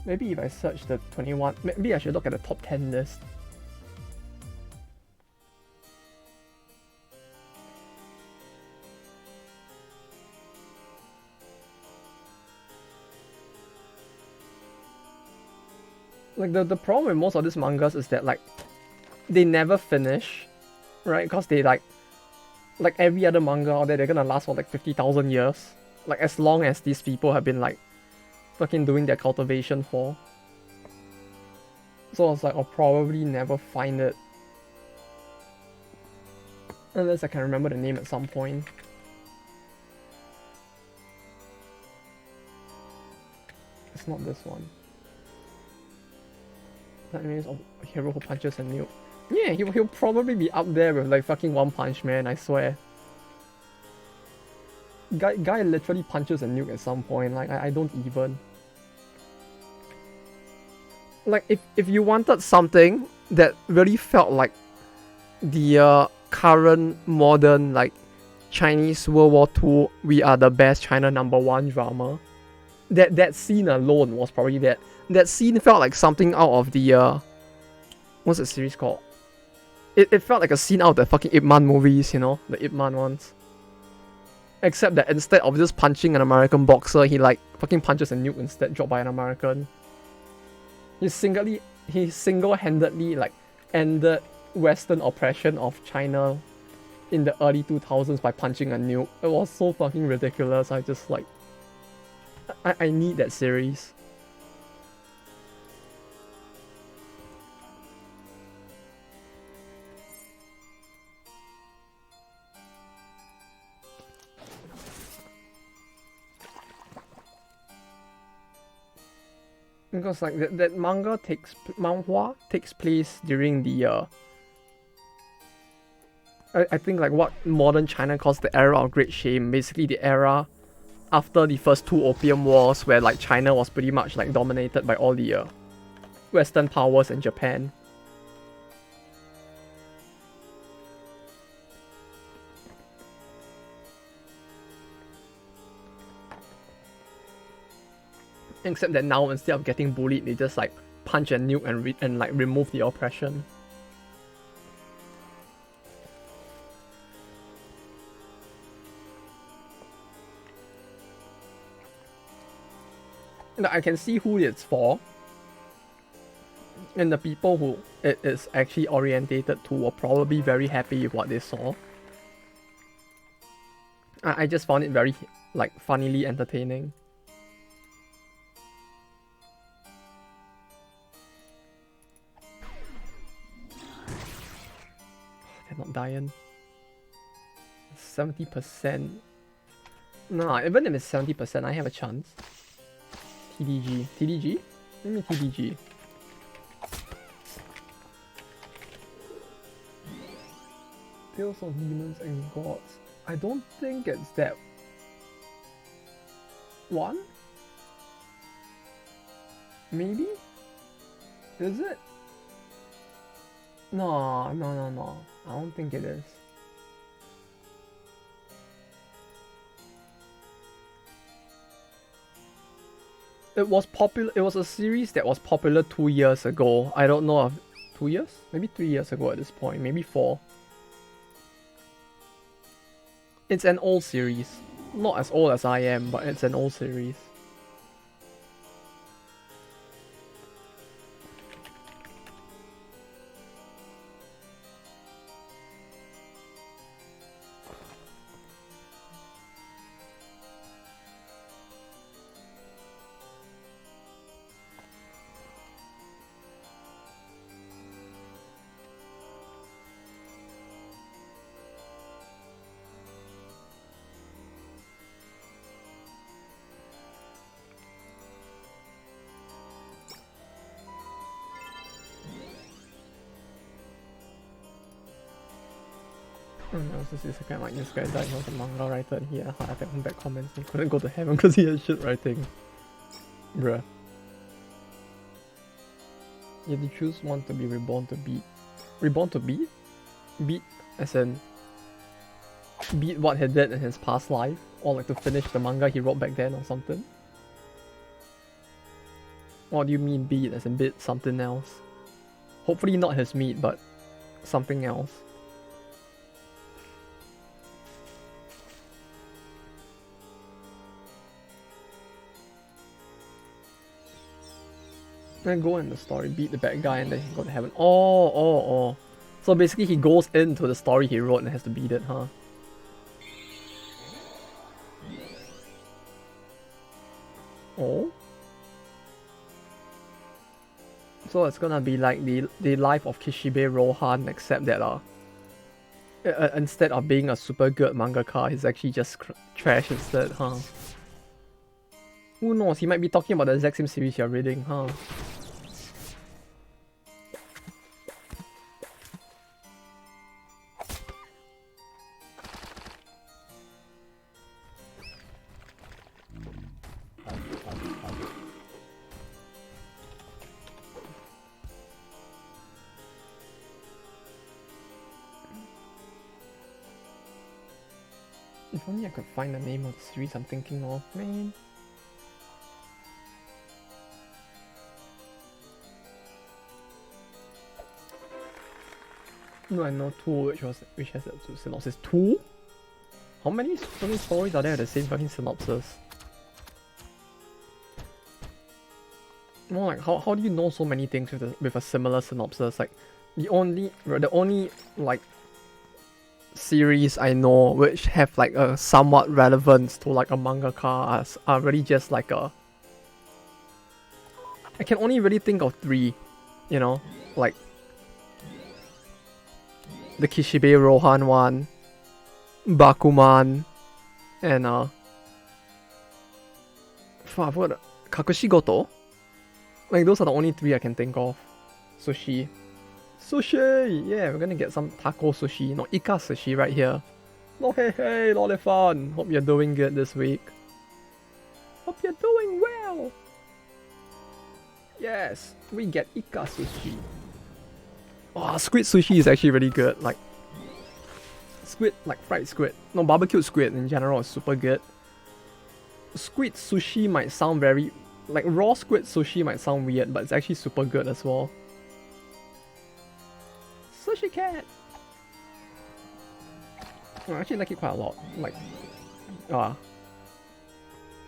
Maybe if I search the 21, maybe I should look at the top 10 list. Like the problem with most of these mangas is that like they never finish, right? Because they like every other manga out there, they're gonna last for like 50,000 years. Like as long as these people have been like fucking doing their cultivation for. So I was like, I'll probably never find it. Unless I can remember the name at some point. It's not this one. That means a hero who punches a nuke. Yeah, he'll probably be up there with like fucking One Punch Man, I swear. Guy literally punches a nuke at some point, like I don't even. Like if you wanted something that really felt like the current modern like Chinese World War II, we are the best China #1 drama. That scene alone was probably that. That scene felt like something out of the what's the series called? It felt like a scene out of the fucking Ip Man movies, you know, the Ip Man ones. Except that instead of just punching an American boxer, he like fucking punches a nuke instead, dropped by an American. He single-handedly like ended Western oppression of China in the early 2000s by punching a nuke. It was so fucking ridiculous. I just like I need that series. Because like that manhua takes place during the I think like what modern China calls the era of great shame, basically the era after the first two opium wars where like China was pretty much like dominated by all the Western powers and Japan. Except that now instead of getting bullied, they just like punch and nuke and like remove the oppression. And I can see who it's for. And the people who it is actually orientated to were probably very happy with what they saw. I just found it very like funnily entertaining. They're not dying. 70%. Nah, even if it's 70%, I have a chance. TDG. TDG? Give me TDG. Tales of Demons and Gods. I don't think it's that one? Maybe? Is it? No. I don't think it is. It was popular. It was a series that was popular 2 years ago. I don't know if 2 years? Maybe 3 years ago at this point. Maybe 4. It's an old series. Not as old as I am, but it's an old series. Oh no, this is the second like this guy died. He was a manga writer and he had a heart attack from bad comments. He couldn't go to heaven because he had shit writing. Bruh. You had to choose one to be reborn to beat. Reborn to beat? Beat as in beat what he did in his past life, or like to finish the manga he wrote back then or something? What do you mean beat as in beat something else? Hopefully not his meat, but something else. Then go in the story, beat the bad guy, and then he go to heaven. Oh. So basically he goes into the story he wrote and has to beat it, huh? Oh? So it's gonna be like the life of Kishibe Rohan, except that instead of being a super good mangaka, he's actually just trash instead, huh? Who knows, he might be talking about the exact same series you're reading, huh? If only I could find the name of the series I'm thinking of, man. No, I know 2, which has a synopsis. 2? How many fucking stories are there with the same fucking synopsis? More like how do you know so many things with a similar synopsis? Like the only like series I know which have like a somewhat relevance to like a mangaka are really just like I can only really think of 3, you know, like the Kishibe Rohan one, Bakuman, and I forgot Kakushigoto. Like those are the only 3 I can think of. Sushi. Yeah, we're gonna get some taco sushi, no Ika sushi right here. No hey, Lolifon. Hope you're doing good this week. Hope you're doing well. Yes, we get Ika sushi. Oh, squid sushi is actually really good. Like squid, like fried squid. No, barbecued squid in general is super good. Squid sushi might sound very like raw squid sushi might sound weird, but it's actually super good as well. Sushi cat. I actually like it quite a lot. Like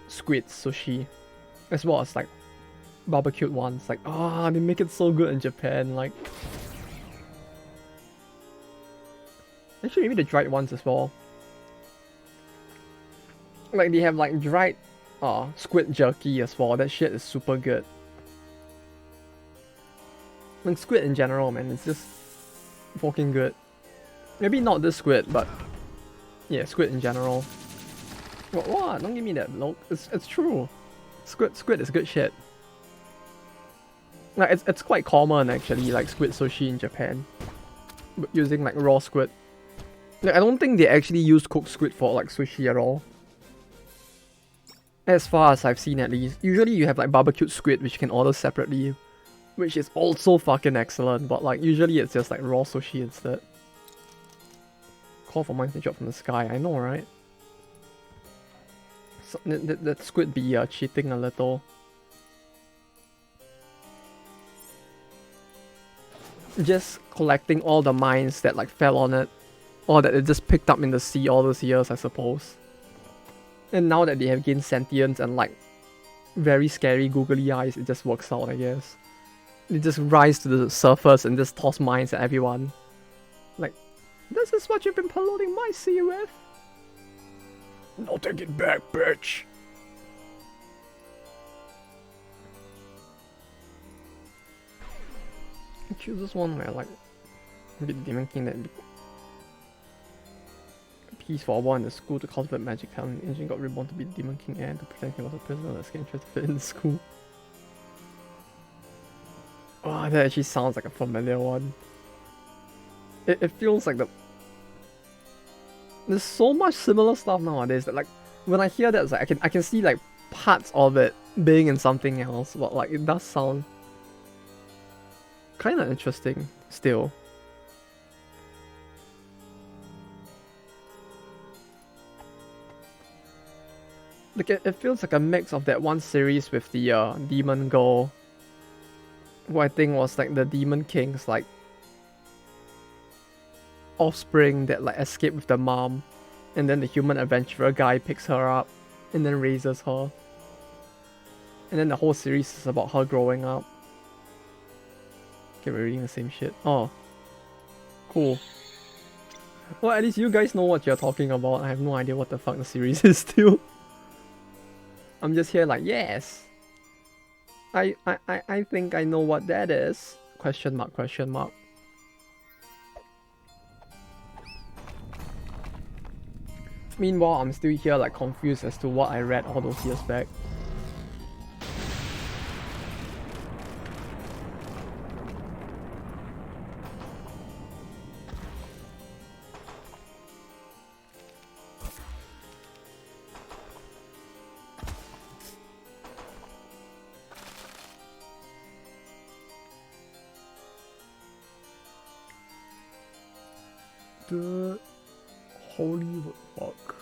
squid sushi, as well as like barbecued ones. Like they make it so good in Japan. Like actually maybe the dried ones as well. Like they have like dried squid jerky as well. That shit is super good. Like squid in general, man, it's just fucking good. Maybe not this squid, but yeah, squid in general. What? Don't give me that look. It's true. Squid is good shit. Like it's quite common actually, like squid sushi in Japan, but using like raw squid. Like, I don't think they actually use cooked squid for like sushi at all. As far as I've seen at least. Usually you have like barbecued squid which you can order separately, which is also fucking excellent, but like usually it's just like raw sushi instead. Call for mines to drop from the sky, I know, right? So, that squid be cheating a little. Just collecting all the mines that like fell on it, or that it just picked up in the sea all those years, I suppose. And now that they have gained sentience and like very scary googly eyes, it just works out, I guess. They just rise to the surface and just toss mines at everyone. Like, this is what you've been polluting my sea with. No, take it back, bitch. I choose this one where like maybe the Demon King that piece for a while in the school to cultivate magic talent. The engine got reborn to be the Demon King and to pretend he was a prisoner that's getting trying to fit in the school. Oh, that actually sounds like a familiar one. It feels like the... There's so much similar stuff nowadays that like when I hear that, it's like I can see like parts of it being in something else, but like it does sound kind of interesting still. Like it feels like a mix of that one series with the demon girl, who I think was like the demon king's like offspring that like escaped with the mom, and then the human adventurer guy picks her up and then raises her, and then the whole series is about her growing up. Okay, we're reading the same shit. Oh, cool. Well, at least you guys know what you're talking about. I have no idea what the fuck the series is still. I'm just here like, yes, I think I know what that is. Question mark, question mark. Meanwhile, I'm still here like confused as to what I read all those years back. The holy woodwork.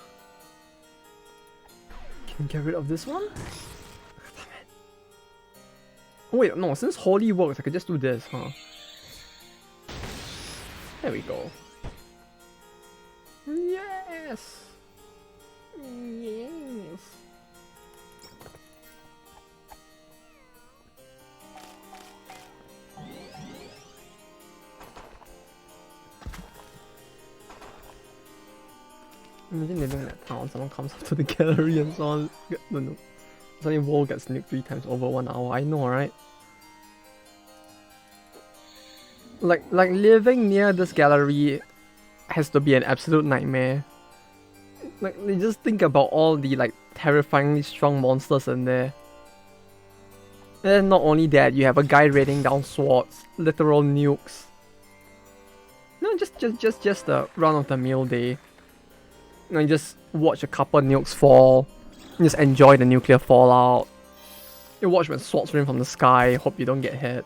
Can we get rid of this one? Damn it. Oh wait, no, since holy works, I could just do this, huh? There we go. Yes! Yes! Imagine living in that town, someone comes up to the gallery and someone... No. Suddenly wall gets nuked 3 times over 1 hour. I know, right? Like living near this gallery has to be an absolute nightmare. Like, you just think about all the like terrifyingly strong monsters in there. And then not only that, you have a guy raining down swords, literal nukes. No, just a run-of-the-mill day. You know, you just watch a couple nukes fall, just enjoy the nuclear fallout. You watch when swords rain from the sky, hope you don't get hit.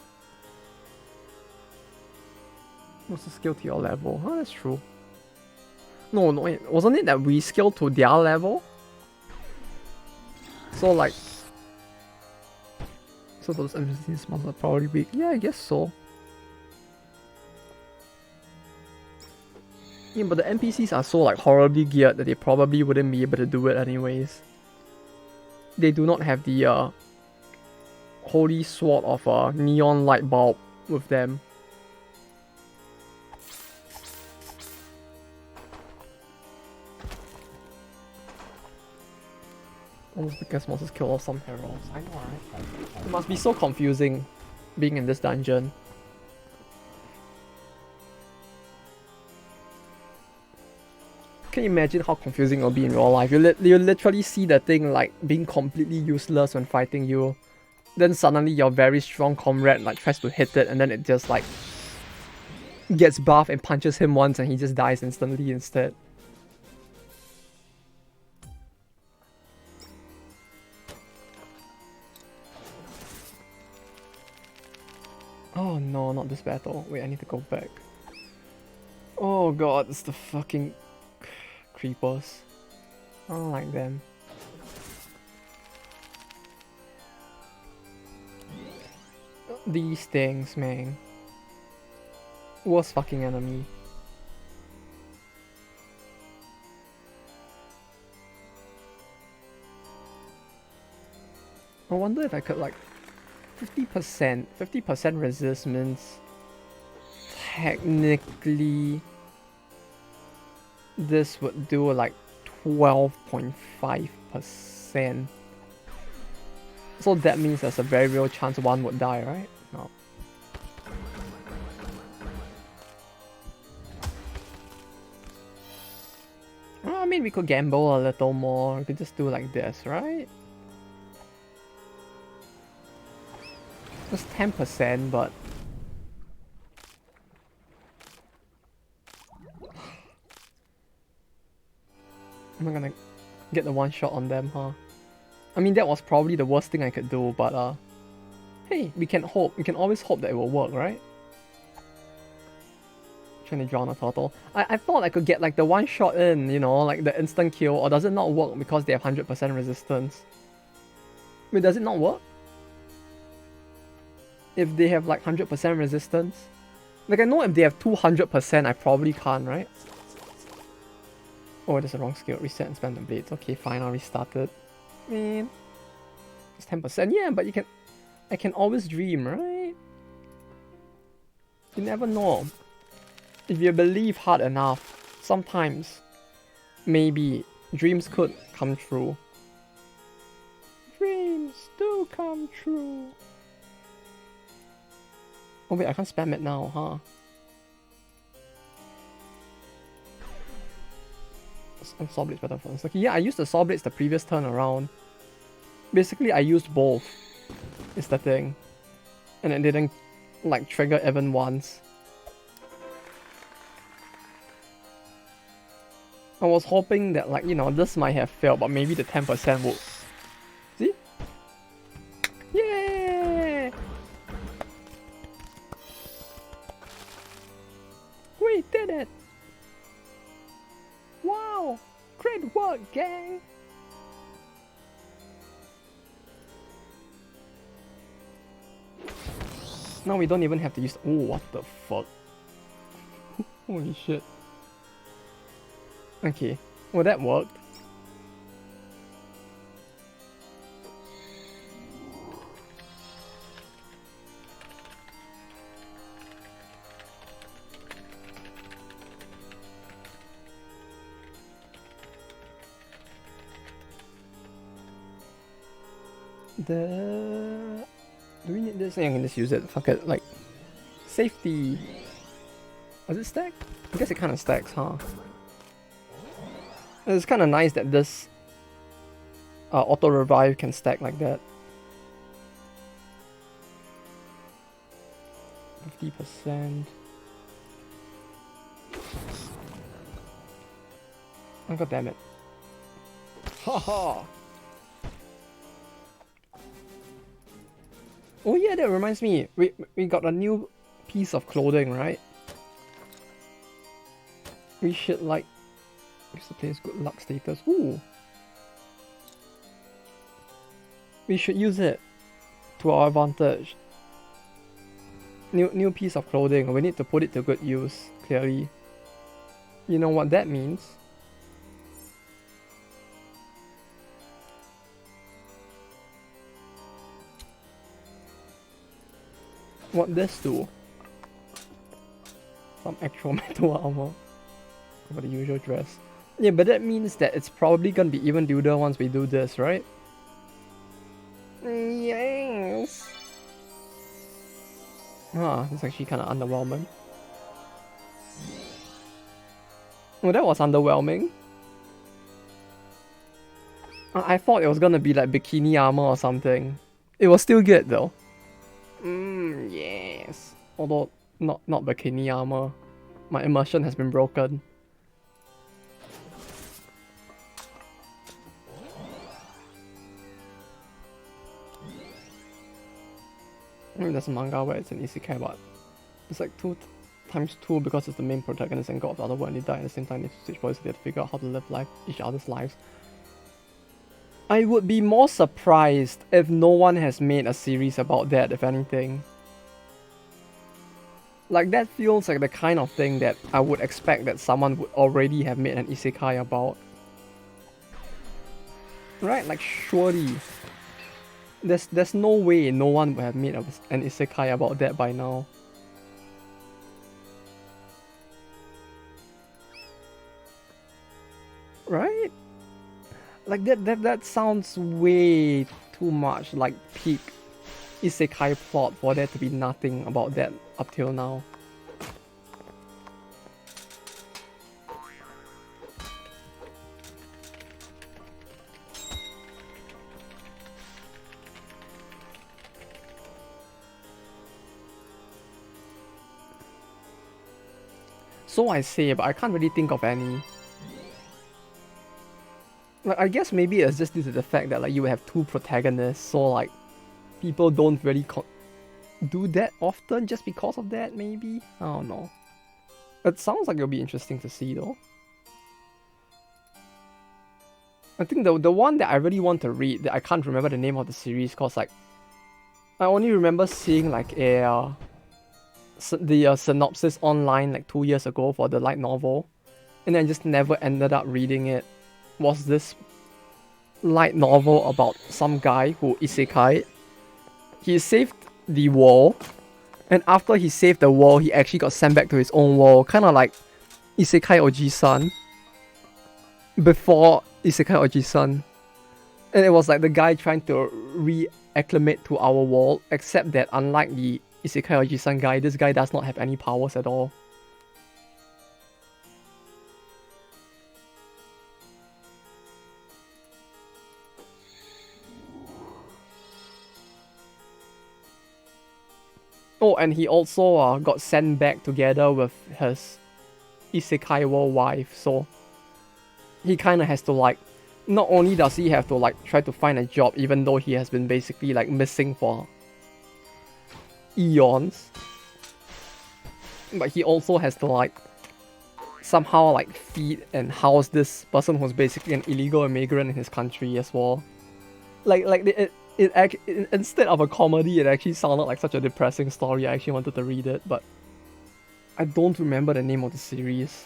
What's the skill to your level? Oh, that's true. No, wait, wasn't it that we scaled to their level? So like... So those NPCs must are probably weak. Yeah, I guess so. Yeah, but the NPCs are so like horribly geared that they probably wouldn't be able to do it anyways. They do not have the holy sword of a neon light bulb with them. Almost because monsters kill off some heralds. I know, right? It must be so confusing being in this dungeon. Can you imagine how confusing it'll be in real life? You literally see the thing like being completely useless when fighting you. Then suddenly your very strong comrade like tries to hit it and then it just like gets buffed and punches him once and he just dies instantly instead. Oh no, not this battle. Wait, I need to go back. Oh god, it's the fucking creepers. I don't like them. These things, man. Worst fucking enemy. I wonder if I could like 50% resist means technically this would do like 12.5%. So that means there's a very real chance one would die, right? No. Well, I mean, we could gamble a little more. We could just do like this, right? Just 10%, but... I'm not gonna get the one shot on them, huh? I mean, that was probably the worst thing I could do, but hey, we can hope. We can always hope that it will work, right? Trying to drown a turtle. I thought I could get like the one shot in, you know, like the instant kill, or does it not work because they have 100% resistance? Wait, does it not work? If they have like 100% resistance? Like I know if they have 200%, I probably can't, right? Oh, that's the wrong skill. Reset and spam the blades. Okay, fine, I'll restart it. Man, it's 10%. Yeah, but I can always dream, right? You never know. If you believe hard enough, sometimes, maybe, dreams could come true. Dreams do come true. Oh wait, I can't spam it now, huh? Saw Blades better for this. Okay, yeah, I used the Saw Blades the previous turn around. Basically, I used both, is the thing. And it didn't, like, trigger even once. I was hoping that, like, you know, this might have failed, but maybe the 10% would. See? Yeah! We did it! Wow! Great work, gang! Now we don't even have to use. Oh, what the fuck? Holy shit. Okay, well that worked. Do we need this? Yeah, I can just use it. Fuck it. Like, safety. Does it stack? I guess it kind of stacks, huh? It's kind of nice that this auto revive can stack like that. 50%. Oh, god damn it. Haha! Oh yeah, that reminds me. We got a new piece of clothing, right? We should like use the player's good luck status. Ooh. We should use it to our advantage. New piece of clothing. We need to put it to good use, clearly. You know what that means? What this do? Some actual metal armor. For the usual dress. Yeah, but that means that it's probably gonna be even duder once we do this, right? Yes! Ah, it's actually kinda underwhelming. Oh, that was underwhelming. I thought it was gonna be like bikini armor or something. It was still good though. Yes. Although, not bikini armor. My immersion has been broken. I mean, there's a manga where it's an isekai, but it's like 2 times 2 because it's the main protagonist and god of the other world and they die at the same time. They switch bodies, they have to figure out how to live each other's lives. I would be more surprised if no one has made a series about that, if anything. Like, that feels like the kind of thing that I would expect that someone would already have made an isekai about. Right? Like, surely. There's no way no one would have made an isekai about that by now. Right? Like that sounds way too much like peak isekai plot for there to be nothing about that up till now. So I say, but I can't really think of any. Like, I guess maybe it's just due to the fact that like you have two protagonists, so like people don't really do that often just because of that. Maybe I don't know. It sounds like it'll be interesting to see though. I think the one that I really want to read, that I can't remember the name of the series, cause like I only remember seeing like a the synopsis online like 2 years ago for the light novel, and I just never ended up reading it. Was this light novel about some guy who isekai? He saved the world, and after he saved the world, he actually got sent back to his own world, kind of like Isekai Oji-san before Isekai Oji-san. And it was like the guy trying to reacclimate to our world, except that unlike the Isekai Oji-san guy, this guy does not have any powers at all. Oh, and he also got sent back together with his Isekai world wife, so he kind of has to like, not only does he have to like try to find a job even though he has been basically like missing for eons, but he also has to like somehow like feed and house this person who's basically an illegal immigrant in his country as well. Instead of a comedy, it actually sounded like such a depressing story. I actually wanted to read it, but I don't remember the name of the series.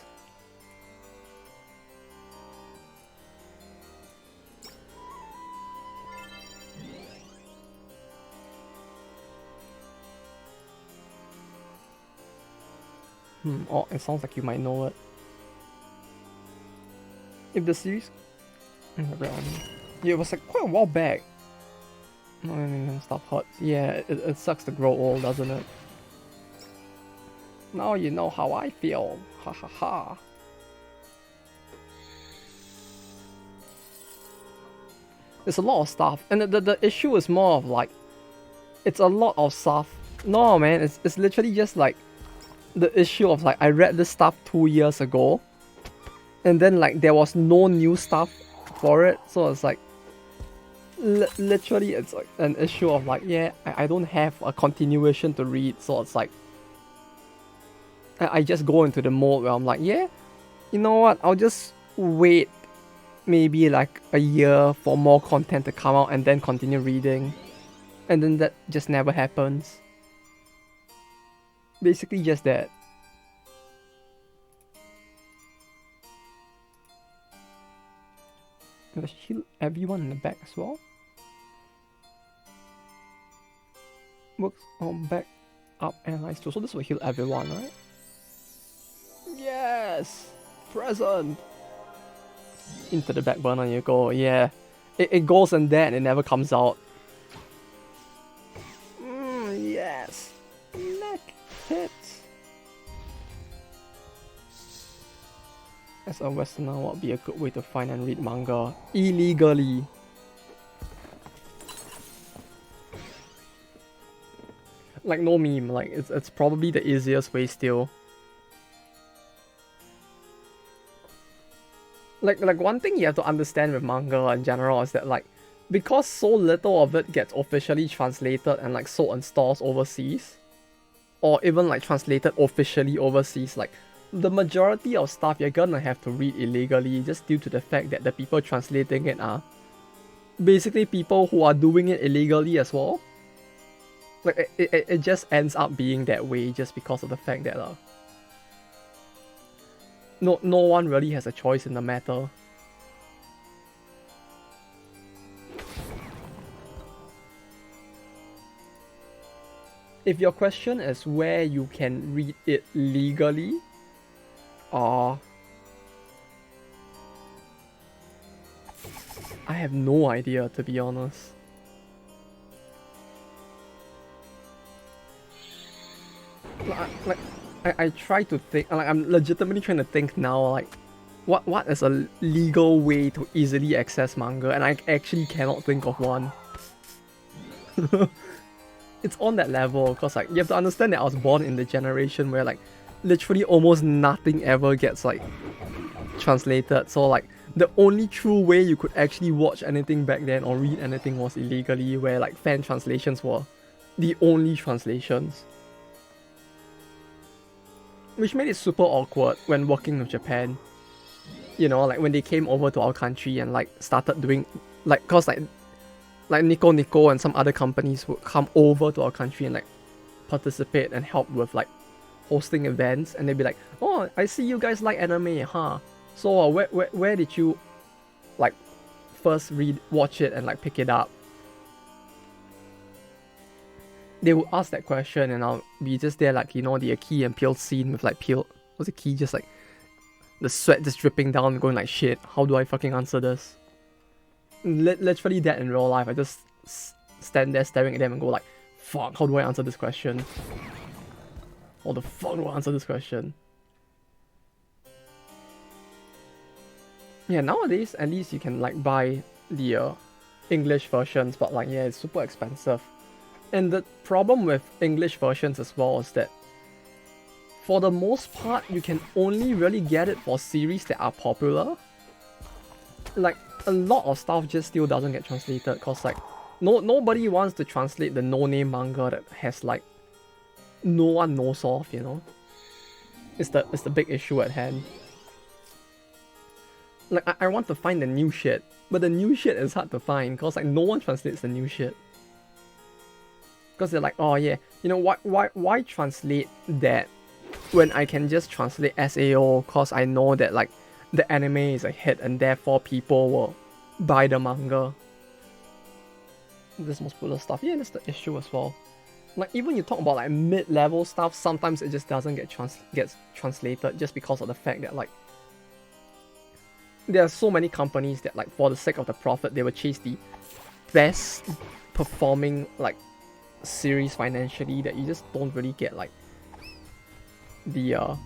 Oh, it sounds like you might know it. If the series... Yeah, it was like quite a while back. Stuff hurts. Yeah, it sucks to grow old, doesn't it? Now you know how I feel. Ha ha ha. There's a lot of stuff, and the issue is more of like, it's a lot of stuff. No man, it's literally just like the issue of like, I read this stuff 2 years ago, and then like there was no new stuff for it, so it's like literally it's like an issue of like, yeah, I don't have a continuation to read, so it's like I just go into the mode where I'm like, yeah, you know what, I'll just wait maybe like a year for more content to come out and then continue reading, and then that just never happens. Basically just that. Let's heal everyone in the back as well. Works on back, up, and lights too. So this will heal everyone, right? Yes! Present! Into the back burner you go, yeah. It goes in there and it never comes out. Yes! Neck hits! As a Westerner, what would be a good way to find and read manga? Illegally. Like no meme, like it's probably the easiest way still. Like one thing you have to understand with manga in general is that like, because so little of it gets officially translated and like sold in stores overseas, or even like translated officially overseas, like the majority of stuff you're gonna have to read illegally just due to the fact that the people translating it are basically people who are doing it illegally as well. Like it just ends up being that way just because of the fact that no one really has a choice in the matter. If your question is where you can read it legally, I have no idea, to be honest. I try to think, like I'm legitimately trying to think now, like what is a legal way to easily access manga, and I actually cannot think of one. It's on that level, because like you have to understand that I was born in the generation where like literally almost nothing ever gets like translated. So like the only true way you could actually watch anything back then or read anything was illegally, where like fan translations were the only translations. Which made it super awkward when working with Japan. You know, like when they came over to our country and like started doing like, cause like Nico Nico and some other companies would come over to our country and like participate and help with like hosting events, and they'd be like, oh, I see you guys like anime, huh? So where did you like first watch it and like pick it up? They would ask that question, and I'll be just there like, you know, the Key and Peel scene with like Peel, what's the Key, just like the sweat just dripping down, going like, shit, how do I fucking answer this? Literally that in real life. I just stand there staring at them and go like, fuck, how do I answer this question? How the fuck do I answer this question? Yeah, nowadays at least you can like buy the English versions, but like yeah, it's super expensive. And the problem with English versions as well is that for the most part you can only really get it for series that are popular. Like a lot of stuff just still doesn't get translated because like nobody wants to translate the no-name manga that has like no one knows of, you know? It's the big issue at hand. Like I want to find the new shit, but the new shit is hard to find because like no one translates the new shit. Because they're like, oh yeah, you know, why translate that when I can just translate SAO, because I know that like the anime is a hit and therefore people will buy the manga. This most popular stuff. Yeah, that's the issue as well. Like even you talk about like mid-level stuff, sometimes it just doesn't get translated just because of the fact that like there are so many companies that like for the sake of the profit they will chase the best performing like series financially, that you just don't really get like the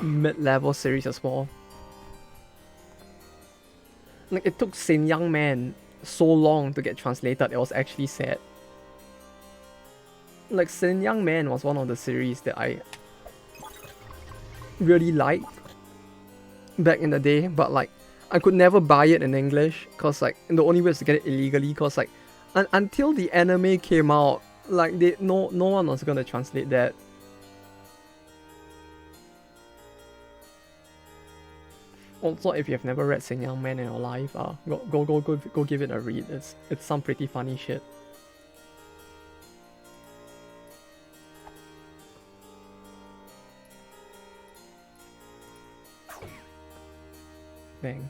mid-level series as well. Like it took Saint Young Man so long to get translated, it was actually sad. Like Saint Young Man was one of the series that I really liked back in the day, but like I could never buy it in English because like the only way is to get it illegally, because like until the anime came out, like no one was gonna translate that. Also, if you have never read Saint Young Man in your life, go give it a read. It's some pretty funny shit. Bang.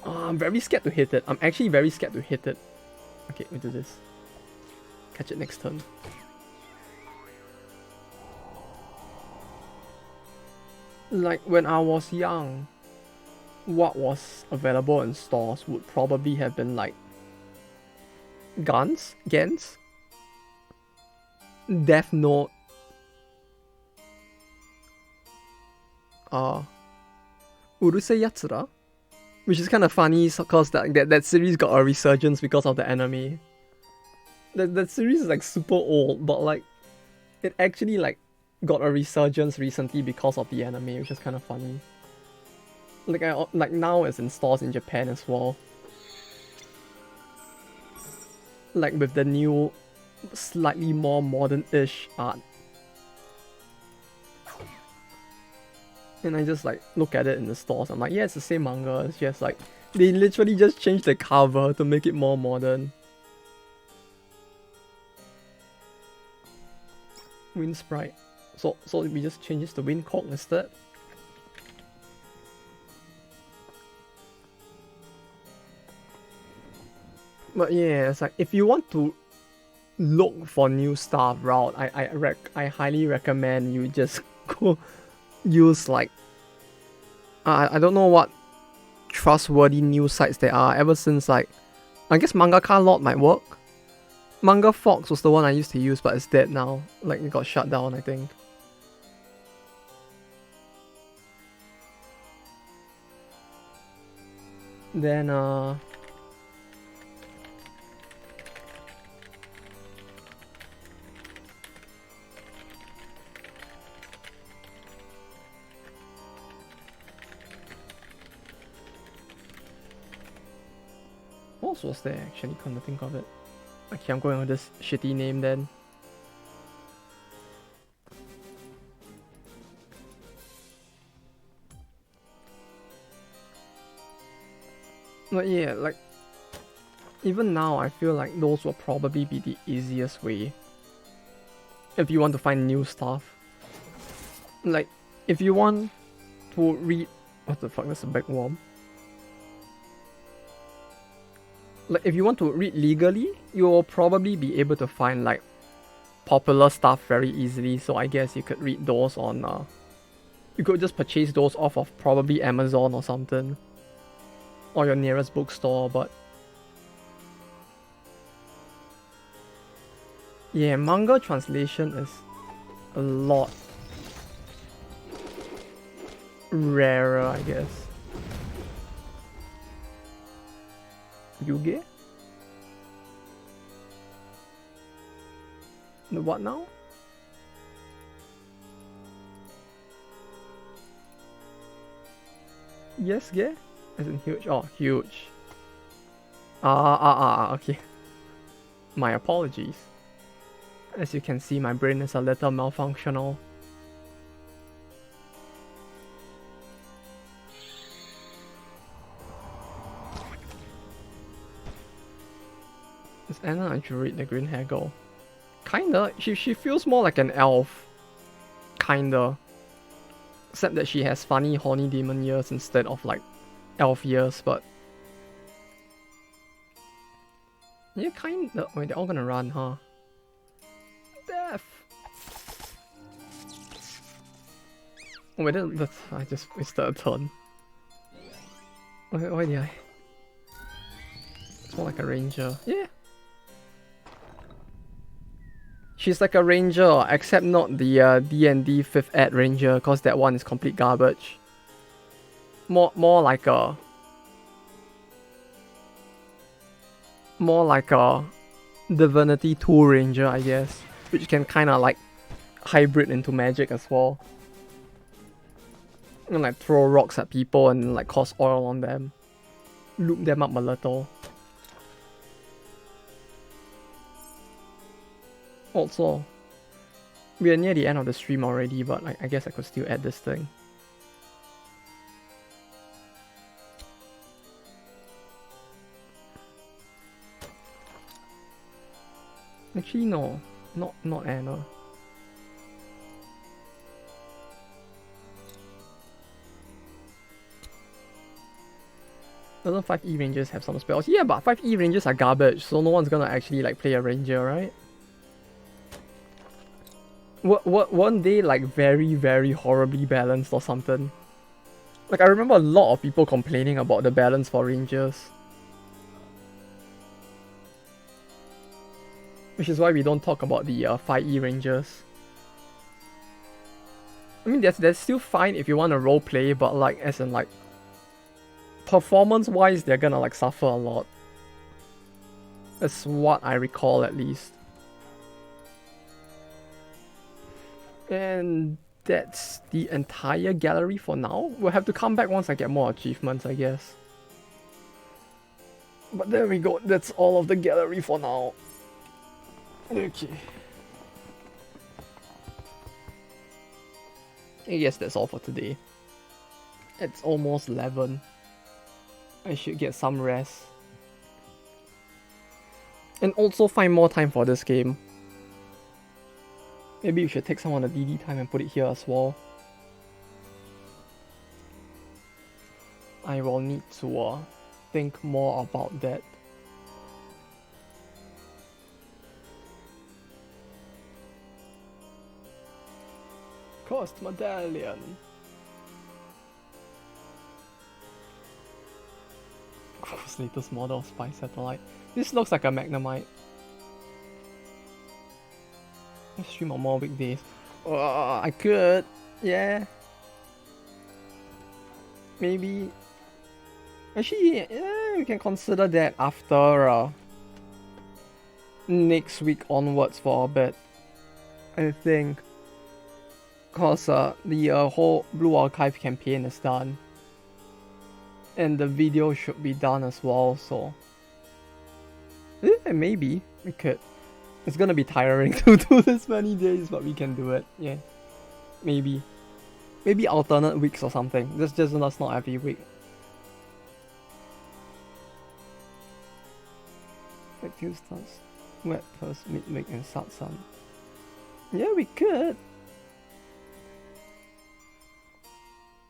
Oh, I'm very scared to hit it. I'm actually very scared to hit it. Okay, we do this. Catch it next turn. Like when I was young, what was available in stores would probably have been like Gens, Death Note, Urusei Yatsura, which is kind of funny because that series got a resurgence because of the anime. That series is like super old, but like it actually like got a resurgence recently because of the anime, which is kind of funny. Like now it's in stores in Japan as well. Like with the new, slightly more modern-ish art. And I just like look at it in the stores. I'm like, yeah, it's the same manga. It's just like they literally just changed the cover to make it more modern. Wind sprite. So we just change this to Wind Cork instead. But yeah, it's like if you want to look for new stuff, route, I highly recommend you just go use like I don't know what trustworthy news sites there are. Ever since like I guess Mangaka Lot might work. Manga Fox was the one I used to use, but it's dead now. Like it got shut down, I think. Then else was there actually? Couldn't think of it. Okay, I'm going with this shitty name then. But yeah, like, even now I feel like those will probably be the easiest way if you want to find new stuff. Like, if you want to read... What the fuck, that's a bagworm. Like, if you want to read legally, you'll probably be able to find, like, popular stuff very easily. So I guess you could read those on... you could just purchase those off of probably Amazon or something. Or your nearest bookstore, but... yeah, manga translation is a lot rarer, I guess. Yuge? The what now? Yes, ge? As in huge? Oh, huge. Okay. My apologies. As you can see, my brain is a little malfunctional. Is Anna a druid, the green hair girl? Kinda. She feels more like an elf. Kinda. Except that she has funny horny demon ears instead of like elf ears, but... yeah, kinda. Wait, they're all gonna run, huh? Death! Oh wait, that's... I just wasted a turn. Why did I... It's more like a ranger. Yeah! She's like a ranger, except not the D&D 5th ed ranger, because that one is complete garbage. More like a... more like a Divinity 2 ranger, I guess. Which can kinda like hybrid into magic as well. And like throw rocks at people and like cause oil on them. Loop them up a little. Also, we are near the end of the stream already, but I guess I could still add this thing. Actually, no. Not Anna. Doesn't 5e rangers have some spells? Yeah, but 5e rangers are garbage, so no one's gonna actually like play a ranger, right? Weren't they like very, very horribly balanced or something? Like, I remember a lot of people complaining about the balance for rangers. Which is why we don't talk about the 5e rangers. I mean, that's still fine if you want to roleplay, but like, as in like, performance-wise, they're gonna like suffer a lot. That's what I recall at least. And that's the entire gallery for now. We'll have to come back once I get more achievements, I guess. But there we go, that's all of the gallery for now. Okay. I guess that's all for today. It's almost 11. I should get some rest. And also find more time for this game. Maybe we should take some of the DD time and put it here as well. I will need to think more about that. Cost medallion. Gross latest model of spy satellite. This looks like a Magnemite. Let's stream on more weekdays. I could. Yeah. Maybe. Actually, yeah, we can consider that after next week onwards for a bit. I think. Because the whole Blue Archive campaign is done. And the video should be done as well, so Yeah, maybe we could. It's gonna be tiring to do this many days, but we can do it. Yeah, maybe. Maybe alternate weeks or something. Just not every week. Like Tuesdays, wet first midweek and Satsang. Yeah, we could.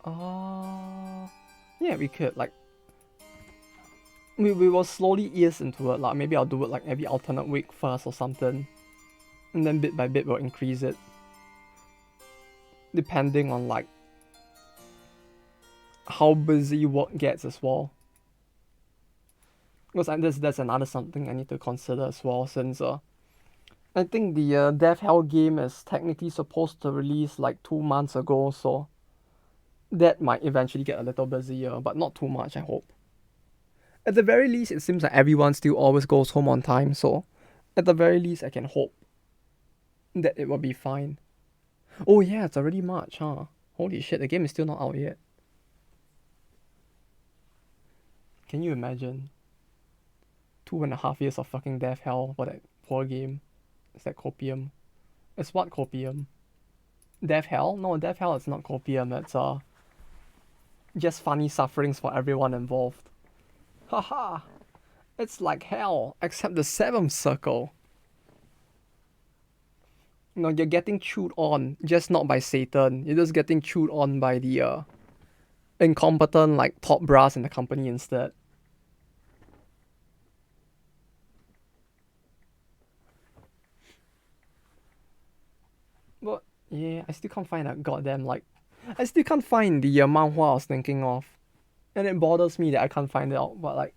Yeah, we could. Like, we will slowly ease into it. Like, maybe I'll do it like every alternate week first or something, and then bit by bit we'll increase it, depending on like how busy work gets as well. Because that's another something I need to consider as well, since I think the Death Hell game is technically supposed to release like 2 months ago, so that might eventually get a little busier, but not too much, I hope. At the very least, it seems like everyone still always goes home on time, so at the very least, I can hope that it will be fine. Oh yeah, it's already March, huh? Holy shit, the game is still not out yet. Can you imagine? 2.5 years of fucking Death Hell for that poor game. Is that Copium? It's what Copium? Death Hell? No, Death Hell is not Copium, it's just funny sufferings for everyone involved. Haha! It's like hell, except the seventh circle. You know, you're getting chewed on, just not by Satan. You're just getting chewed on by the incompetent like top brass in the company instead. But yeah, I still can't find that goddamn like I still can't find the manhwa I was thinking of. And it bothers me that I can't find it out, but like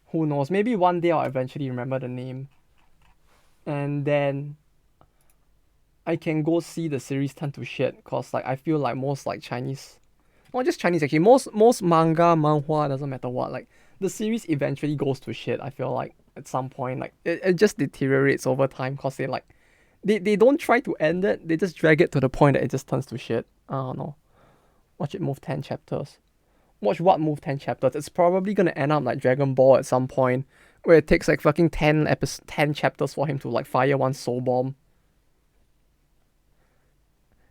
who knows? Maybe one day I'll eventually remember the name. And then I can go see the series turn to shit, cause like I feel like most like Chinese, not just Chinese actually, most manga, manhwa, doesn't matter what, like the series eventually goes to shit. I feel like at some point, like it just deteriorates over time, cause they don't try to end it, they just drag it to the point that it just turns to shit. I don't know. Watch it move 10 chapters. Watch what move 10 chapters. It's probably gonna end up like Dragon Ball at some point, where it takes like fucking 10 chapters for him to like fire one soul bomb.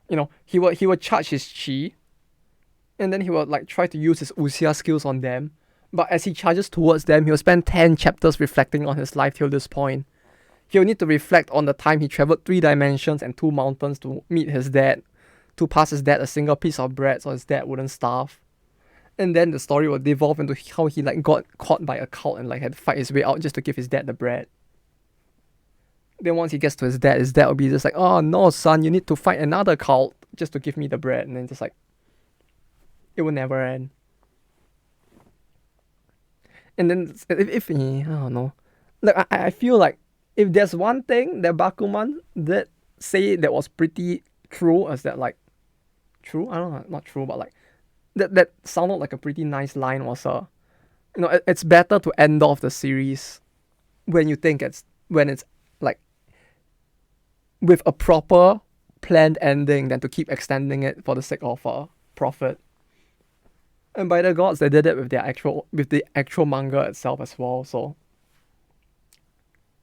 You know, he would charge his chi, and then he would like try to use his Uxia skills on them. But as he charges towards them, he'll spend 10 chapters reflecting on his life till this point. He'll need to reflect on the time he traveled 3 dimensions and 2 mountains to meet his dad, to pass his dad a single piece of bread so his dad wouldn't starve. And then the story will devolve into how he like got caught by a cult and like had to fight his way out just to give his dad the bread. Then once he gets to his dad will be just like, oh no son, you need to fight another cult just to give me the bread. And then just like, it will never end. And then if I don't know, like I feel like if there's one thing that Bakuman did say that was pretty true, is that like true? I don't know, not true, but like that sounded like a pretty nice line was you know, it's better to end off the series when you think it's like with a proper planned ending than to keep extending it for the sake of profit. And by the gods, they did it with the actual manga itself as well, so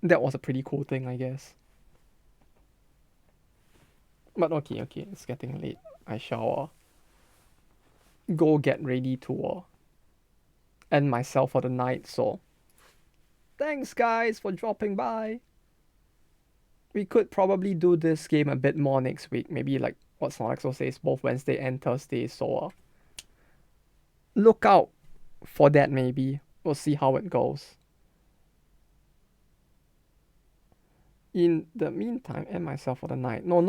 that was a pretty cool thing, I guess. But okay, it's getting late. I shall go get ready to end myself for the night, so thanks guys for dropping by. We could probably do this game a bit more next week, maybe like what Snorlaxo says, both Wednesday and Thursday, so look out for that. Maybe we'll see how it goes. In the meantime, end myself for the night. No,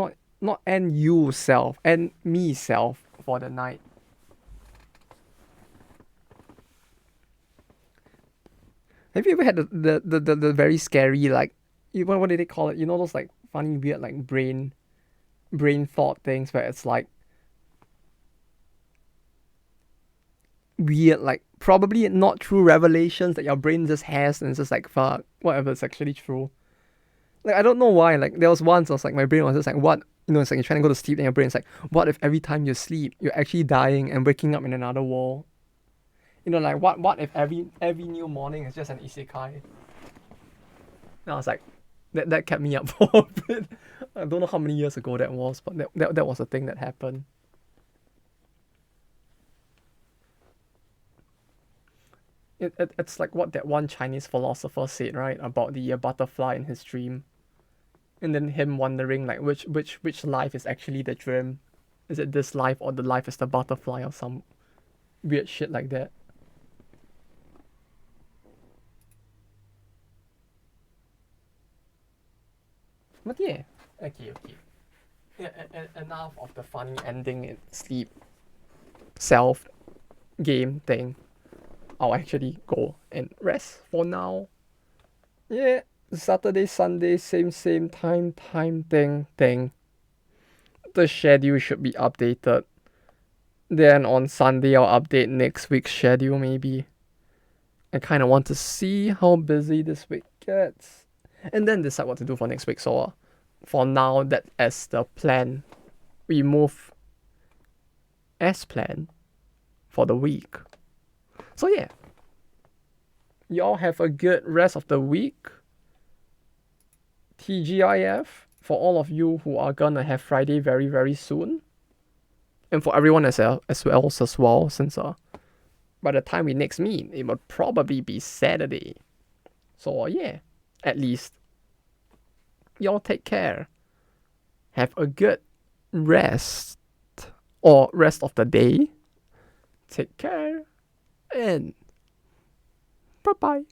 not end you self, end me self for the night. Have you ever had the very scary like, what did they call it? You know those like funny weird like brain thought things where it's like weird like probably not true revelations that your brain just has, and it's just like fuck, whatever, it's actually true. Like I don't know why, like there was once I was like, my brain was just like, what, you know, it's like you're trying to go to sleep and your brain's like, what if every time you sleep you're actually dying and waking up in another world? You know, like what if every new morning is just an isekai? And I was like, that kept me up for a bit. I don't know how many years ago that was, but that was a thing that happened. It's like what that one Chinese philosopher said, right, about the butterfly in his dream, and then him wondering like which life is actually the dream. Is it this life or the life is the butterfly or some weird shit like that? But yeah, okay. Yeah, enough of the funny ending in sleep self game thing. I'll actually go and rest for now. Yeah, Saturday, Sunday, same time thing. The schedule should be updated. Then on Sunday, I'll update next week's schedule maybe. I kind of want to see how busy this week gets. And then decide what to do for next week. So for now, that as the plan, we move as planned for the week. So yeah, y'all have a good rest of the week. TGIF for all of you who are gonna have Friday very very soon, and for everyone as well, since by the time we next meet, it will probably be Saturday. So yeah, at least y'all take care. Have a good rest or rest of the day. Take care and bye bye.